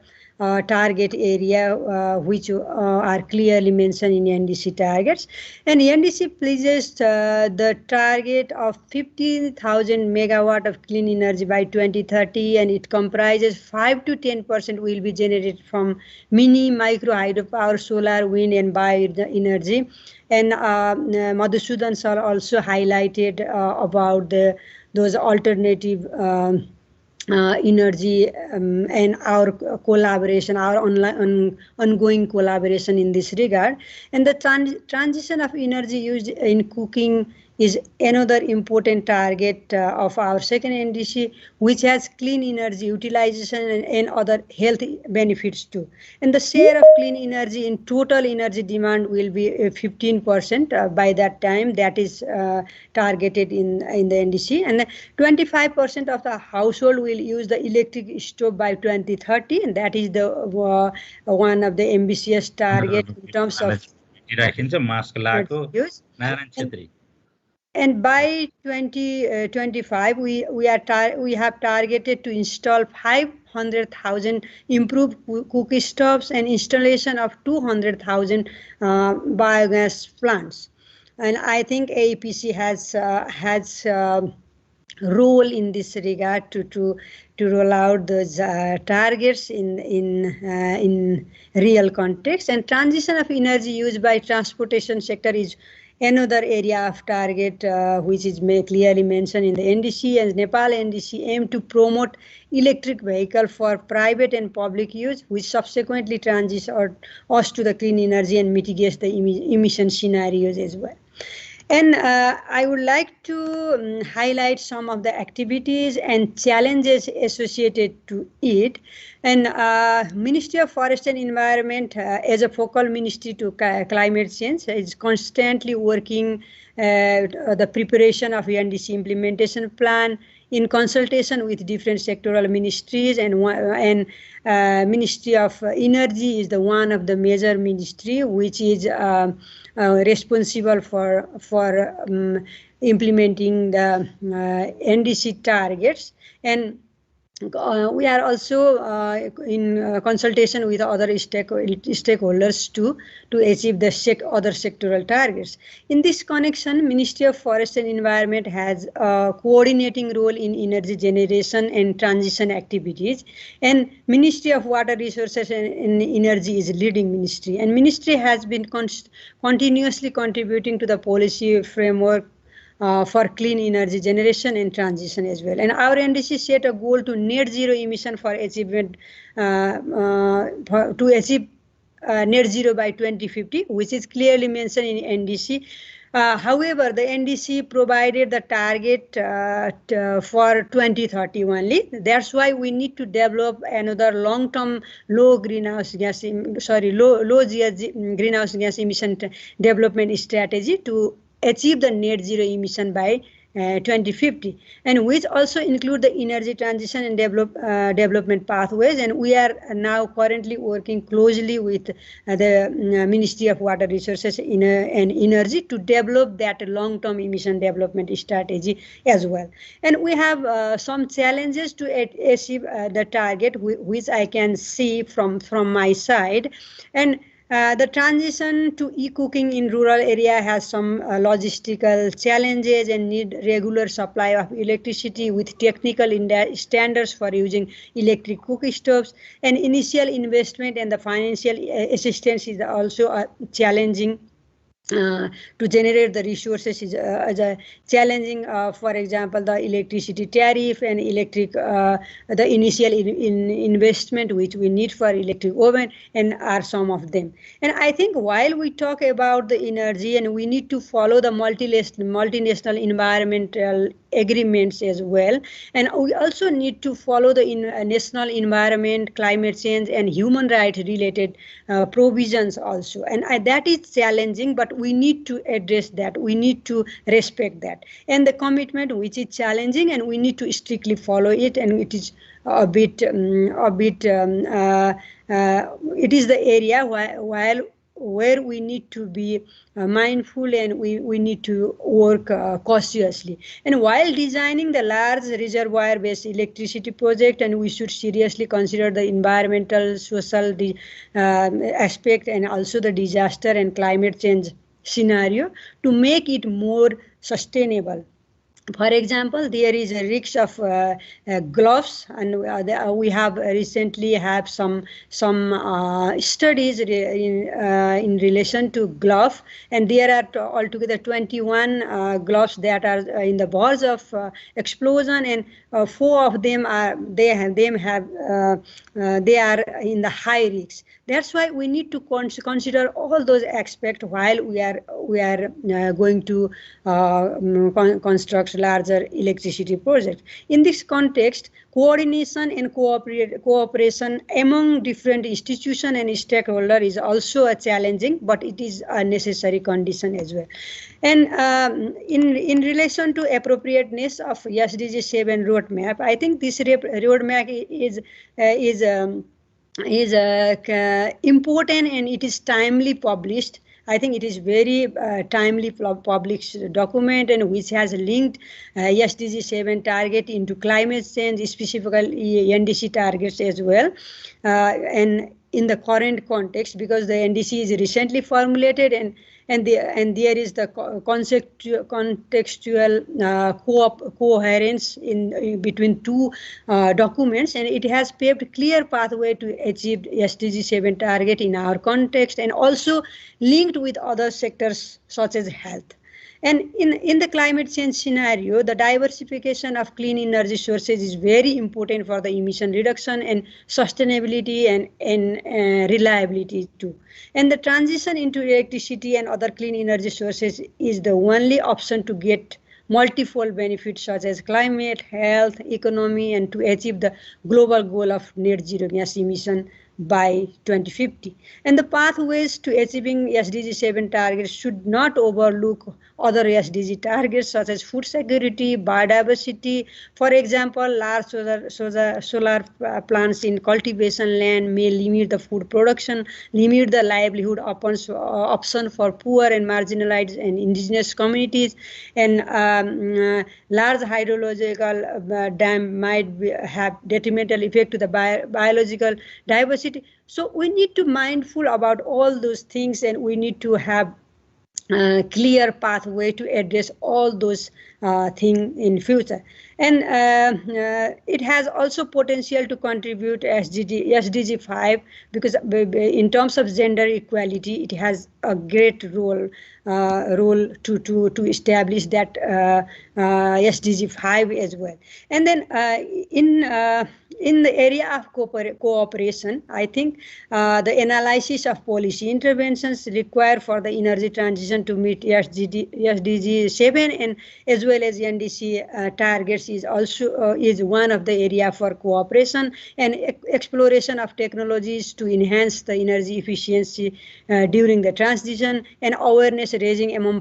target area which are clearly mentioned in NDC targets. And NDC places the target of 50,000 megawatt of clean energy by 2030, and it comprises 5 to 10% will be generated from mini, micro hydropower, solar, wind and bioenergy. And Madhusudan sir also highlighted about those alternative energy and our collaboration, our ongoing collaboration in this regard. And the transition of energy used in cooking is another important target of our second NDC, which has clean energy utilization and other health benefits too. And the share of clean energy in total energy demand will be 15% by that time. That is targeted in the NDC. And 25% of the household will use the electric stove by 2030, and that is the one of the ambitious target in terms of use. And by 2025, we have targeted to install 500,000 improved cookie stoves and installation of 200,000 biogas plants. And I think AEPC has role in this regard to roll out those targets in real context. And transition of energy used by transportation sector is another area of target which is clearly mentioned in the NDC, and Nepal NDC aim to promote electric vehicle for private and public use, which subsequently transitions us to the clean energy and mitigates the emission scenarios as well. And I would like to highlight some of the activities and challenges associated to it. And Ministry of Forest and Environment, as a focal ministry to climate change, is constantly working the preparation of NDC implementation plan in consultation with different sectoral ministries, and Ministry of Energy is the one of the major ministry which is responsible for implementing the NDC targets. And we are also in consultation with other stakeholders to achieve the other sectoral targets. In this connection, Ministry of Forest and Environment has a coordinating role in energy generation and transition activities, and Ministry of Water Resources and Energy is leading ministry, and ministry has been continuously contributing to the policy framework for clean energy generation and transition as well. And our NDC set a goal to net zero emission for achievement, to achieve net zero by 2050, which is clearly mentioned in NDC. However, the NDC provided the target for 2030 only. That's why we need to develop another long-term low greenhouse gas emission development strategy to achieve the net zero emission by 2050, and which also include the energy transition and development pathways. And we are now currently working closely with the Ministry of Water Resources and Energy to develop that long-term emission development strategy as well. And we have some challenges to achieve the target, which I can see from my side. And the transition to e-cooking in rural area has some logistical challenges and need regular supply of electricity with technical standards for using electric cook stoves. And initial investment and the financial assistance is also challenging. To generate the resources is challenging. For example, the electricity tariff and the initial investment which we need for electric oven, and are some of them. And I think while we talk about the energy, and we need to follow the multinational environmental agreements as well, and we also need to follow the national environment, climate change, and human rights related provisions also. And that is challenging, but we need to address that. We need to respect that, and the commitment which is challenging, and we need to strictly follow it. And it is it is the area where we need to be mindful, and we need to work cautiously. And while designing the large reservoir-based electricity project, and we should seriously consider the environmental, social aspect, and also the disaster and climate change scenario to make it more sustainable. For example, there is a risk of gloves, and we have recently have some studies in relation to glove, and there are altogether 21 gloves that are in the verge of explosion, and 4 of them are they are in the high risk. That's why we need to consider all those aspects while we are going to construct larger electricity projects. In this context, coordination and cooperation among different institutions and stakeholders is also a challenging, but it is a necessary condition as well. And in relation to appropriateness of SDG7 roadmap, I think this roadmap is important, and it is timely published. I think it is very timely published document, and which has linked SDG7 target into climate change, specifically NDC targets as well. And in the current context, because the NDC is recently formulated, and there is the contextual coherence in between two documents, and it has paved clear pathway to achieve SDG7 target in our context, and also linked with other sectors such as health. And in the climate change scenario, the diversification of clean energy sources is very important for the emission reduction and sustainability and reliability too. And the transition into electricity and other clean energy sources is the only option to get multifold benefits such as climate, health, economy, and to achieve the global goal of net zero gas emission by 2050. And the pathways to achieving SDG7 targets should not overlook other SDG targets such as food security, biodiversity. For example, large solar plants in cultivation land may limit the food production, limit the livelihood option for poor and marginalized and indigenous communities, and large hydrological dam might have detrimental effect to the biological diversity. So we need to mindful about all those things, and we need to have clear pathway to address all those things in future. And it has also potential to contribute SDG 5, because in terms of gender equality, it has a great role to establish that SDG 5 as well. And then in the area of cooperation, I think the analysis of policy interventions required for the energy transition to meet SDG 7 and as well as NDC targets is also is one of the area for cooperation, and exploration of technologies to enhance the energy efficiency during the transition, and awareness raising among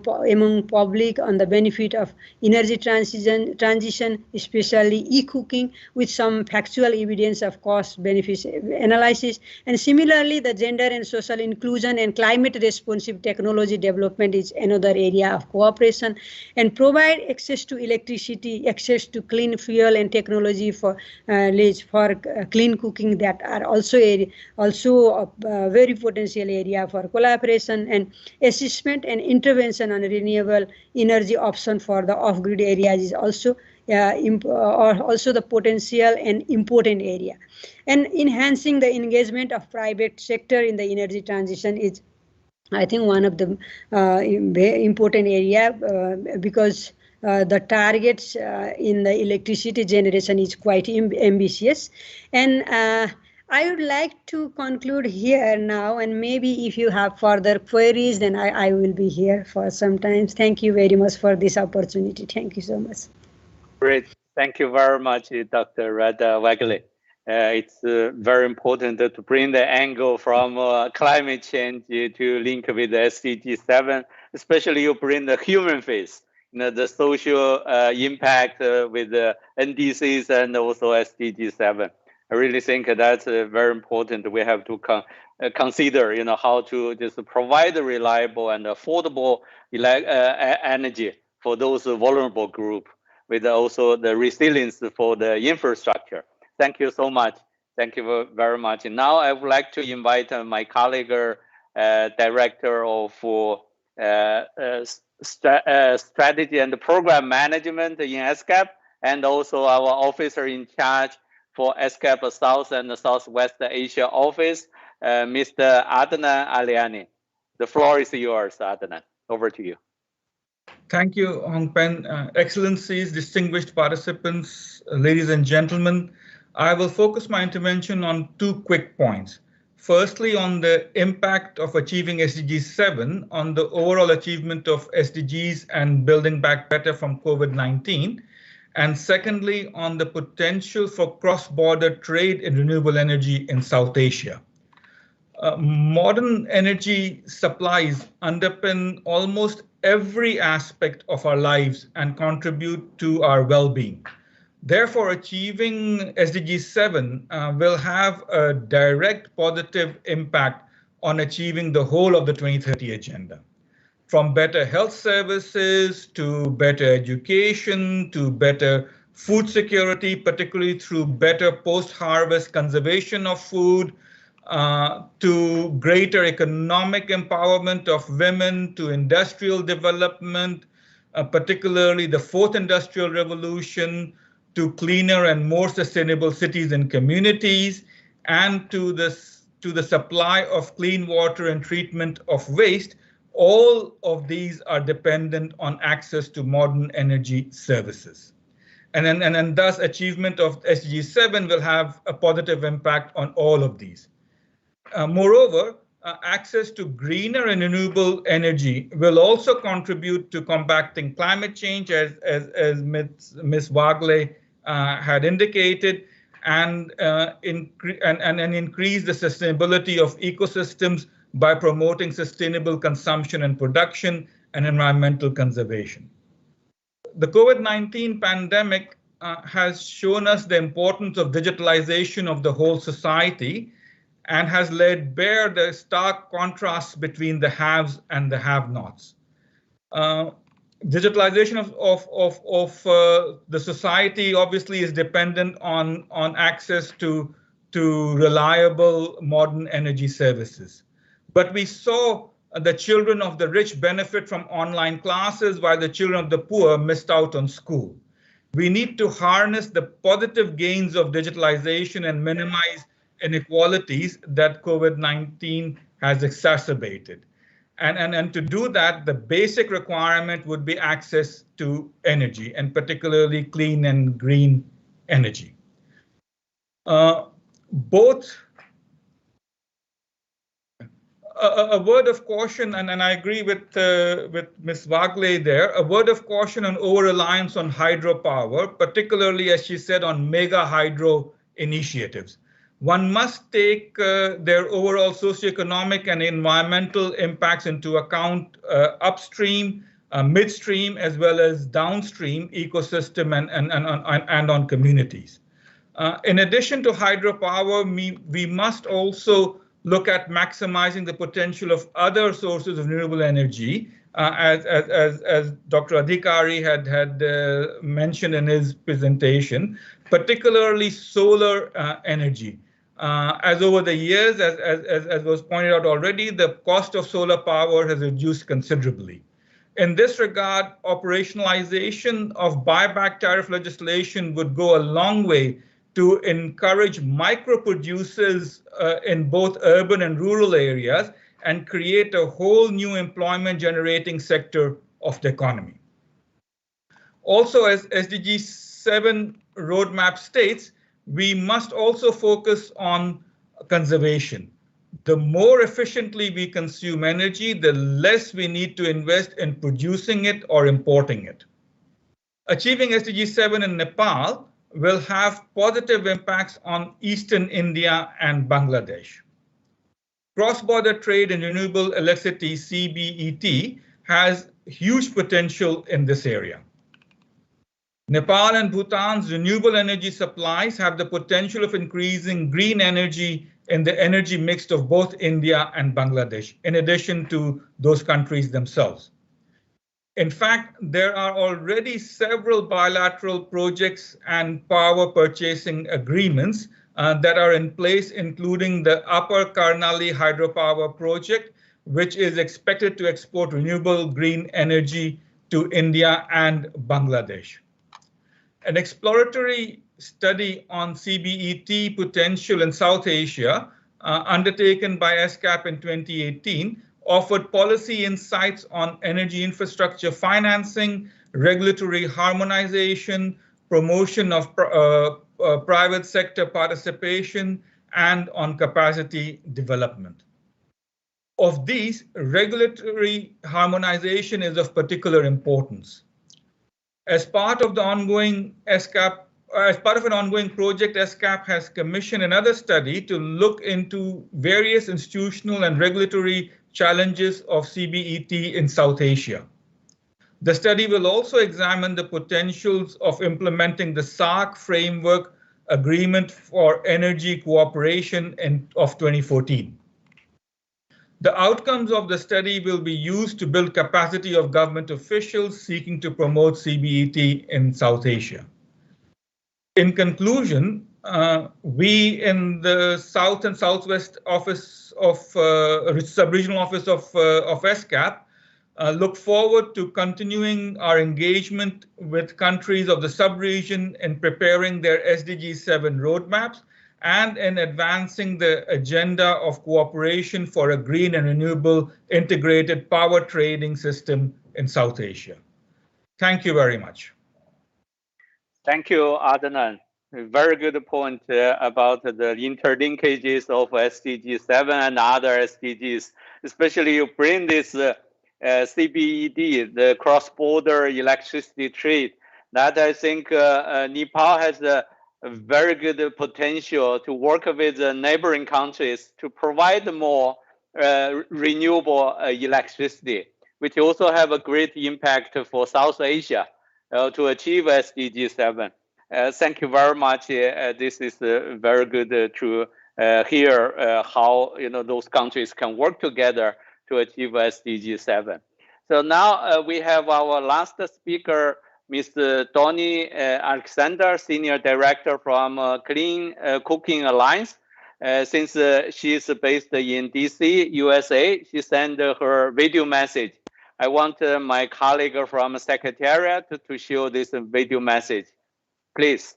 public on the benefit of energy transition, especially e-cooking, with some factual evidence of cost benefits analysis. And similarly, the gender and social inclusion and climate responsive technology development is another area of cooperation, and provide access to electricity, access to clean fuel and technology for clean cooking, that are also a very potential area for collaboration. And assessment and intervention on renewable energy option for the off-grid areas is also also the potential and important area. And enhancing the engagement of private sector in the energy transition is, I think, one of the important area, because the targets in the electricity generation is quite ambitious. And I would like to conclude here now, and maybe if you have further queries, then I will be here for some time. Thank you very much for this opportunity. Thank you so much. Great. Thank you very much, Dr. Radha Wagle. It's very important to bring the angle from climate change to link with the SDG7, especially you bring the human face, the social impact with the NDCs and also SDG7. I really think that's very important. We have to consider, how to just provide reliable and affordable energy for those vulnerable groups, with also the resilience for the infrastructure. Thank you so much. Thank you very much. And now I would like to invite my colleague, Director of Strategy and Program Management in ESCAP, and also our officer in charge for ESCAP South and Southwest Asia office, Mr. Adnan Aliani. The floor is yours, Adnan. Over to you. Thank you, Hong Pen. Excellencies, distinguished participants, ladies and gentlemen, I will focus my intervention on two quick points. Firstly, on the impact of achieving SDG 7 on the overall achievement of SDGs and building back better from COVID-19. And secondly, on the potential for cross-border trade in renewable energy in South Asia. Modern energy supplies underpin almost every aspect of our lives and contribute to our well-being. Therefore, achieving SDG 7 will have a direct positive impact on achieving the whole of the 2030 agenda. From better health services to better education to better food security, particularly through better post-harvest conservation of food, to greater economic empowerment of women, to industrial development, particularly the fourth industrial revolution, to cleaner and more sustainable cities and communities, and to the supply of clean water and treatment of waste. All of these are dependent on access to modern energy services. And thus achievement of SDG 7 will have a positive impact on all of these. Moreover, access to greener and renewable energy will also contribute to combating climate change, as Ms. Wagle had indicated, and increase the sustainability of ecosystems by promoting sustainable consumption and production and environmental conservation. The COVID-19 pandemic has shown us the importance of digitalization of the whole society and has laid bare the stark contrasts between the haves and the have-nots. Digitalization of the society obviously is dependent on access to reliable modern energy services. But we saw the children of the rich benefit from online classes while the children of the poor missed out on school. We need to harness the positive gains of digitalization and minimize inequalities that COVID-19 has exacerbated. And to do that, the basic requirement would be access to energy, and particularly clean and green energy. A word of caution, and I agree with Ms. Wagle there, a word of caution on over-reliance on hydropower, particularly, as she said, on mega hydro initiatives. One must take their overall socioeconomic and environmental impacts into account upstream, midstream, as well as downstream ecosystem and on communities. In addition to hydropower, we must also look at maximizing the potential of other sources of renewable energy, as Dr. Adhikari had mentioned in his presentation, particularly solar energy. As over the years, as was pointed out already, the cost of solar power has reduced considerably. In this regard, operationalization of buyback tariff legislation would go a long way to encourage micro producers in both urban and rural areas and create a whole new employment generating sector of the economy. Also, as SDG7 roadmap states, we must also focus on conservation. The more efficiently we consume energy, the less we need to invest in producing it or importing it. Achieving SDG7 in Nepal will have positive impacts on Eastern India and Bangladesh. Cross-border trade in renewable electricity, CBET, has huge potential in this area. Nepal and Bhutan's renewable energy supplies have the potential of increasing green energy in the energy mix of both India and Bangladesh, in addition to those countries themselves. In fact, there are already several bilateral projects and power purchasing agreements that are in place, including the Upper Karnali hydropower project, which is expected to export renewable green energy to India and Bangladesh. An exploratory study on CBET potential in South Asia, undertaken by ESCAP in 2018, offered policy insights on energy infrastructure financing, regulatory harmonization, promotion of private sector participation, and on capacity development. Of these, regulatory harmonization is of particular importance. As part of the ongoing ESCAP, as part of an ongoing project, ESCAP has commissioned another study to look into various institutional and regulatory challenges of CBET in South Asia. The study will also examine the potentials of implementing the SAARC Framework Agreement for Energy Cooperation of 2014. The outcomes of the study will be used to build capacity of government officials seeking to promote CBET in South Asia. In conclusion, we in the South and Southwest Office of Sub-Regional Office of ESCAP look forward to continuing our engagement with countries of the sub-region in preparing their SDG7 roadmaps and in advancing the agenda of cooperation for a green and renewable integrated power trading system in South Asia. Thank you very much. Thank you, Adnan. Very good point about the interlinkages of SDG7 and other SDGs. Especially you bring this CBED, the cross-border electricity trade. That I think Nepal has a very good potential to work with the neighboring countries to provide more renewable electricity, which also have a great impact for South Asia to achieve SDG7. Thank you very much. This is very good to hear how those countries can work together to achieve SDG7. So now we have our last speaker, Mr. Tony Alexander, Senior Director from Clean Cooking Alliance. Since she is based in DC, USA, she sent her video message. I want my colleague from Secretariat to show this video message. Please.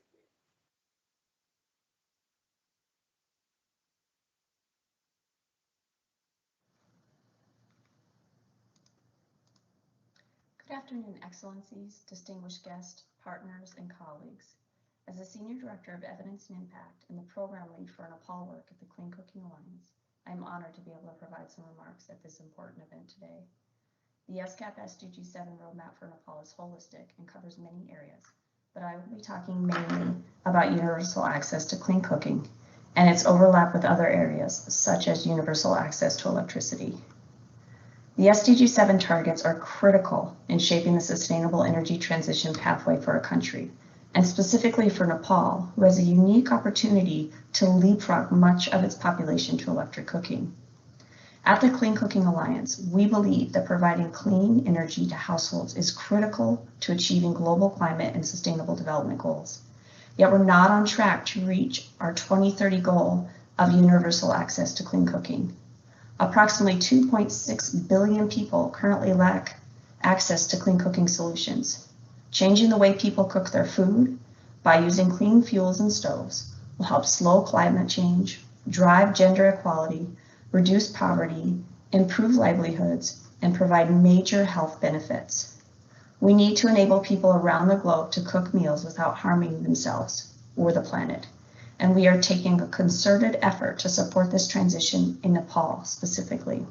Good afternoon, Excellencies, distinguished guests, partners, and colleagues. As the Senior Director of Evidence and Impact and the Program Lead for Nepal work at the Clean Cooking Alliance, I am honored to be able to provide some remarks at this important event today. The ESCAP SDG7 roadmap for Nepal is holistic and covers many areas, but I will be talking mainly about universal access to clean cooking and its overlap with other areas, such as universal access to electricity. The SDG7 targets are critical in shaping the sustainable energy transition pathway for our country, and specifically for Nepal, who has a unique opportunity to leapfrog much of its population to electric cooking. At the Clean Cooking Alliance, we believe that providing clean energy to households is critical to achieving global climate and sustainable development goals. Yet we're not on track to reach our 2030 goal of universal access to clean cooking. Approximately 2.6 billion people currently lack access to clean cooking solutions. Changing the way people cook their food by using clean fuels and stoves will help slow climate change, drive gender equality, reduce poverty, improve livelihoods, and provide major health benefits. We need to enable people around the globe to cook meals without harming themselves or the planet. And we are taking a concerted effort to support this transition in Nepal specifically.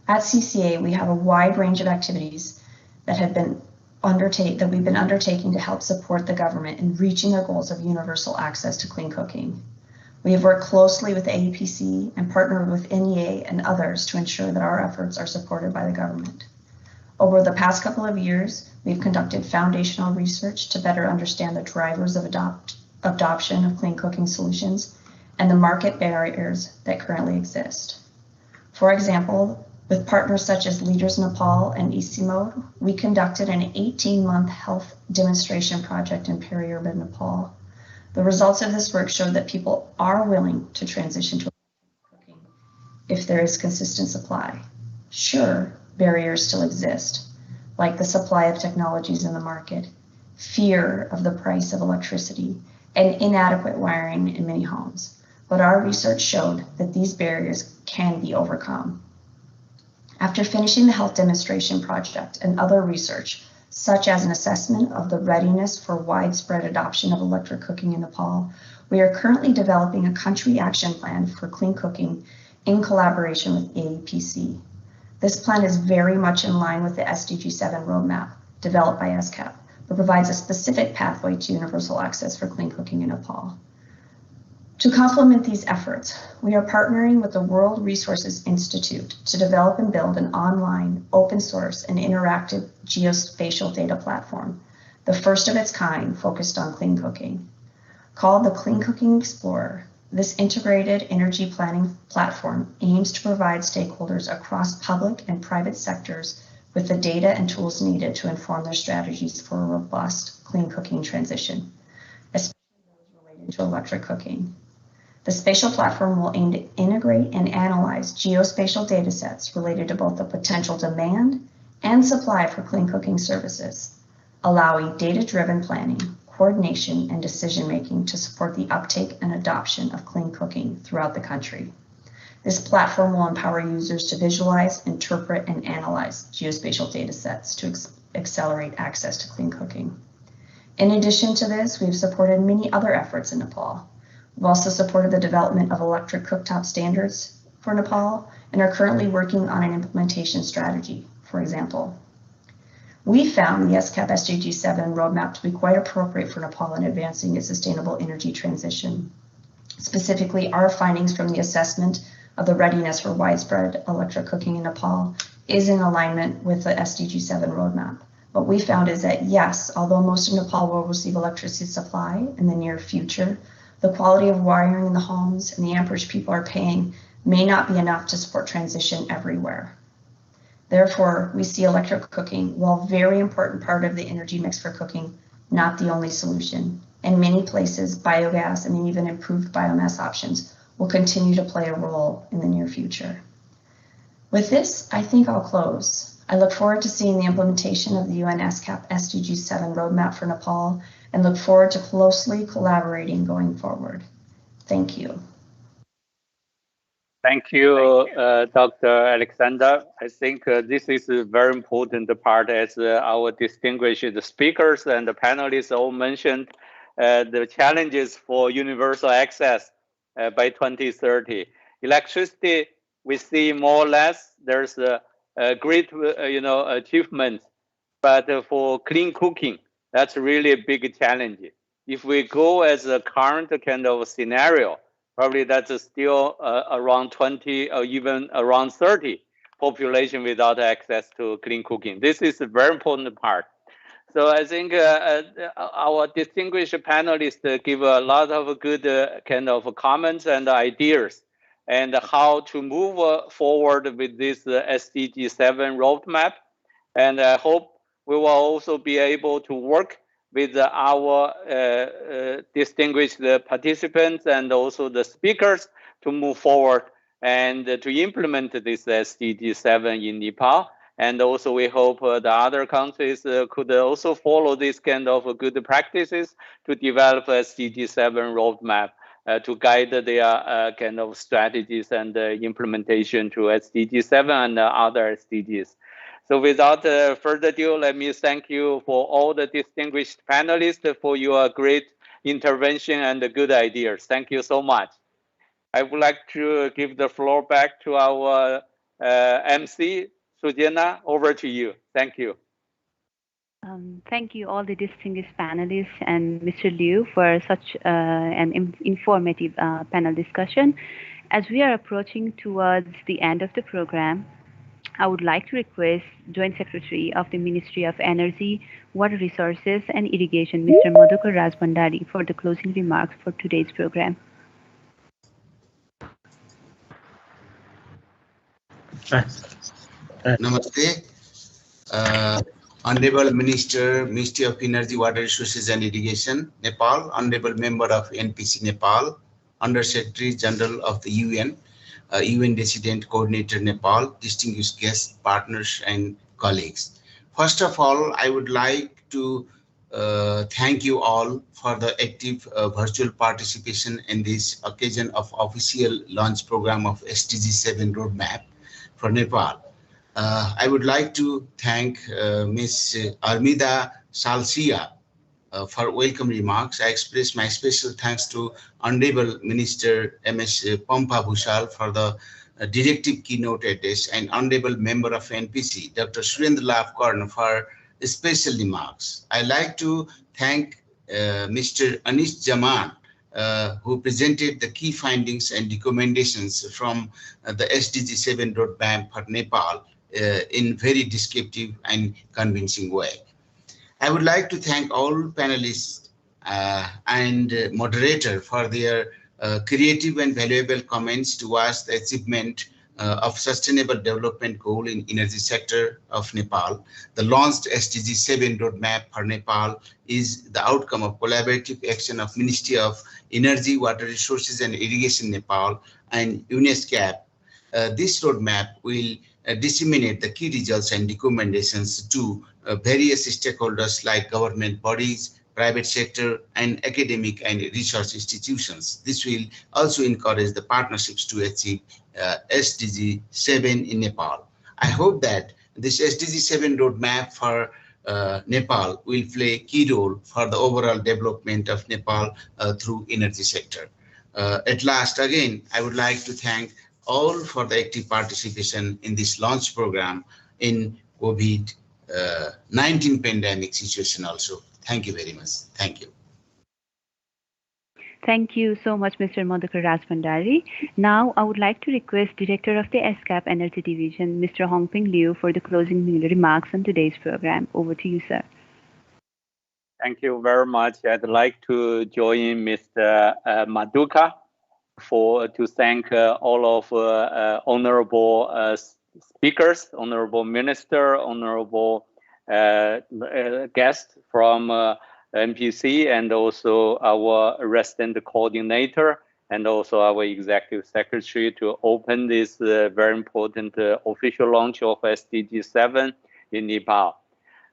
At CCA, we have a wide range of activities that we've been undertaking to help support the government in reaching their goals of universal access to clean cooking. We have worked closely with AEPC and partnered with NEA and others to ensure that our efforts are supported by the government. Over the past couple of years, we've conducted foundational research to better understand the drivers of adoption of clean cooking solutions and the market barriers that currently exist. For example, with partners such as Leaders Nepal and ECMOD, we conducted an 18-month health demonstration project in peri-urban Nepal. The results of this work showed that people are willing to transition to cooking if there is consistent supply. Sure, barriers still exist, like the supply of technologies in the market, fear of the price of electricity, and inadequate wiring in many homes. But our research showed that these barriers can be overcome. After finishing the health demonstration project and other research, such as an assessment of the readiness for widespread adoption of electric cooking in Nepal, we are currently developing a country action plan for clean cooking in collaboration with AEPC. This plan is very much in line with the SDG7 roadmap developed by ESCAP, but provides a specific pathway to universal access for clean cooking in Nepal. To complement these efforts, we are partnering with the World Resources Institute to develop and build an online, open source, and interactive geospatial data platform, the first of its kind focused on clean cooking. Called the Clean Cooking Explorer, this integrated energy planning platform aims to provide stakeholders across public and private sectors with the data and tools needed to inform their strategies for a robust clean cooking transition, especially those related to electric cooking. The spatial platform will aim to integrate and analyze geospatial data sets related to both the potential demand and supply for clean cooking services, allowing data-driven planning, coordination, and decision-making to support the uptake and adoption of clean cooking throughout the country. This platform will empower users to visualize, interpret, and analyze geospatial data sets to accelerate access to clean cooking. In addition to this, we've supported many other efforts in Nepal. We've also supported the development of electric cooktop standards for Nepal and are currently working on an implementation strategy, for example. We found the ESCAP SDG7 roadmap to be quite appropriate for Nepal in advancing its sustainable energy transition. Specifically, our findings from the assessment of the readiness for widespread electric cooking in Nepal is in alignment with the SDG7 roadmap. What we found is that yes, although most of Nepal will receive electricity supply in the near future, the quality of wiring in the homes and the amperage people are paying may not be enough to support transition everywhere. Therefore, we see electric cooking, while a very important part of the energy mix for cooking, not the only solution. In many places, biogas and even improved biomass options will continue to play a role in the near future. With this, I think I'll close. I look forward to seeing the implementation of the UN ESCAP SDG7 roadmap for Nepal and look forward to closely collaborating going forward. Thank you. Thank you, Dr. Alexander. I think this is a very important part, as our distinguished speakers and the panelists all mentioned, the challenges for universal access by 2030. Electricity, we see more or less there's a great achievement, but for clean cooking, that's really a big challenge. If we go as a current kind of scenario, probably that's still around 20 or even around 30 population without access to clean cooking. This is a very important part. So I think our distinguished panelists give a lot of good kind of comments and ideas and how to move forward with this SDG7 roadmap. And I hope we will also be able to work with our distinguished participants and also the speakers to move forward and to implement this SDG7 in Nepal. And also we hope the other countries could also follow this kind of good practices to develop SDG7 roadmap to guide their kind of strategies and implementation to SDG7 and other SDGs. So without further ado, let me thank you for all the distinguished panelists for your great intervention and good ideas. Thank you so much. I would like to give the floor back to our MC, Sujana, over to you. Thank you. Thank you all the distinguished panelists and Mr. Liu for such an informative panel discussion. As we are approaching towards the end of the program, I would like to request Joint Secretary of the Ministry of Energy, Water Resources and Irrigation, Mr. Madhukar Rajbhandari, for the closing remarks for today's program. Namaste. Honorable Minister, Ministry of Energy, Water Resources and Irrigation, Nepal, Honorable Member of NPC Nepal, Under Secretary General of the UN, UN Resident Coordinator Nepal, distinguished guests, partners, and colleagues. First of all, I would like to thank you all for the active virtual participation in this occasion of official launch program of SDG7 roadmap for Nepal. I would like to thank Ms. Armida Salcia for welcome remarks. I express my special thanks to Honorable Minister M.S. Pampa Bhushal for the directive keynote address and Honorable Member of NPC, Dr. Surendra Lavkarna, for special remarks. I'd like to thank Mr. Anish Jaman, who presented the key findings and recommendations from the SDG7 roadmap for Nepal in very descriptive and convincing way. I would like to thank all panelists and moderator for their creative and valuable comments towards the achievement of sustainable development goal in energy sector of Nepal. The launched SDG7 roadmap for Nepal is the outcome of collaborative action of Ministry of Energy, Water Resources and Irrigation Nepal and UNESCAP. This roadmap will disseminate the key results and recommendations to various stakeholders like government bodies, private sector, and academic and research institutions. This will also encourage the partnerships to achieve SDG7 in Nepal. I hope that this SDG7 roadmap for Nepal will play a key role for the overall development of Nepal through energy sector. At last, again, I would like to thank all for the active participation in this launch program in COVID-19 pandemic situation also. Thank you very much. Thank you. Thank you so much, Mr. Madhukar Rajbhandari. Now, I would like to request Director of the ESCAP Energy Division, Mr. Hongping Liu, for the closing remarks on today's program. Over to you, sir. Thank you very much. I'd like to join Mr. Madhukar to thank all of honorable speakers, honorable minister, honorable guests from NPC, and also our resident coordinator, and also our executive secretary to open this very important official launch of SDG7 in Nepal.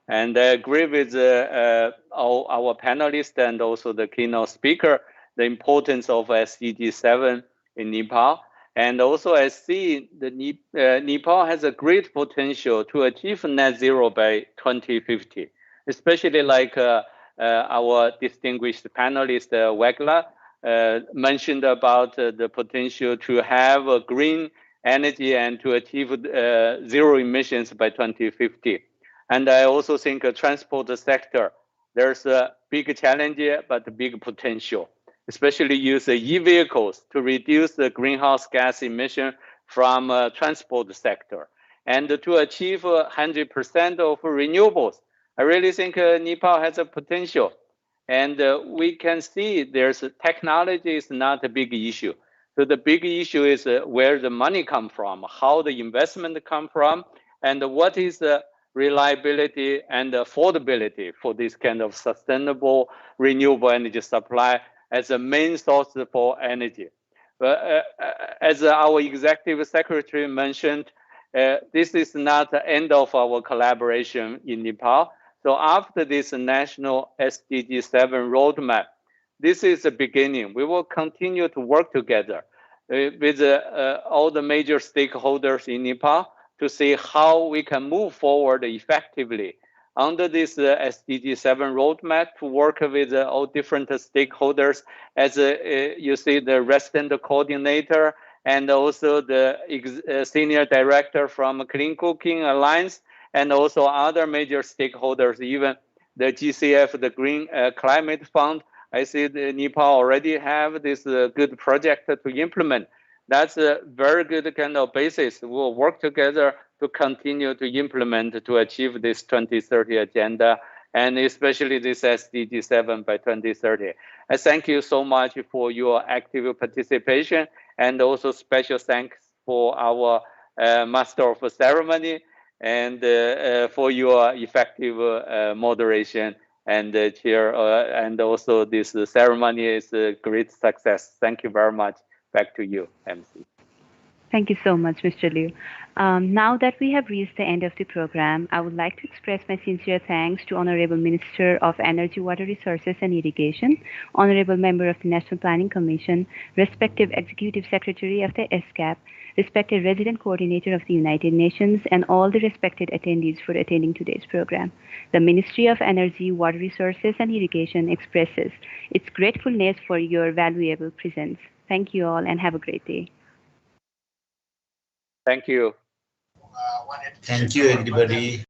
And I agree with our panelists and also the keynote speaker, the importance of SDG7 in Nepal. And also I see that Nepal has a great potential to achieve net zero by 2050, especially like our distinguished panelist, Wegla, mentioned about the potential to have a green energy and to achieve zero emissions by 2050. And I also think transport sector, there's a big challenge, but a big potential, especially use e-vehicles to reduce the greenhouse gas emission from transport sector. And to achieve 100% of renewables, I really think Nepal has a potential. And we can see there's technology is not a big issue. So the big issue is where the money come from, how the investment come from, and what is the reliability and affordability for this kind of sustainable renewable energy supply as a main source for energy. But as our executive secretary mentioned, this is not the end of our collaboration in Nepal. So after this national SDG7 roadmap, this is the beginning. We will continue to work together with all the major stakeholders in Nepal to see how we can move forward effectively under this SDG7 roadmap to work with all different stakeholders, as you see the resident coordinator and also the senior director from Clean Cooking Alliance, and also other major stakeholders, even the GCF, the Green Climate Fund. I see Nepal already have this good project to implement. That's a very good kind of basis. We'll work together to continue to implement to achieve this 2030 agenda, and especially this SDG7 by 2030. I thank you so much for your active participation, and also special thanks for our Master of Ceremony, and for your effective moderation and chair, and also this ceremony is a great success. Thank you very much. Back to you, MC. Thank you so much, Mr. Liu. Now that we have reached the end of the program, I would like to express my sincere thanks to Honorable Minister of Energy, Water Resources and Irrigation, Honorable Member of the National Planning Commission, respective Executive Secretary of the ESCAP, respected Resident Coordinator of the United Nations, and all the respected attendees for attending today's program. The Ministry of Energy, Water Resources and Irrigation expresses its gratefulness for your valuable presence. Thank you all and have a great day. Thank you. Thank you, everybody.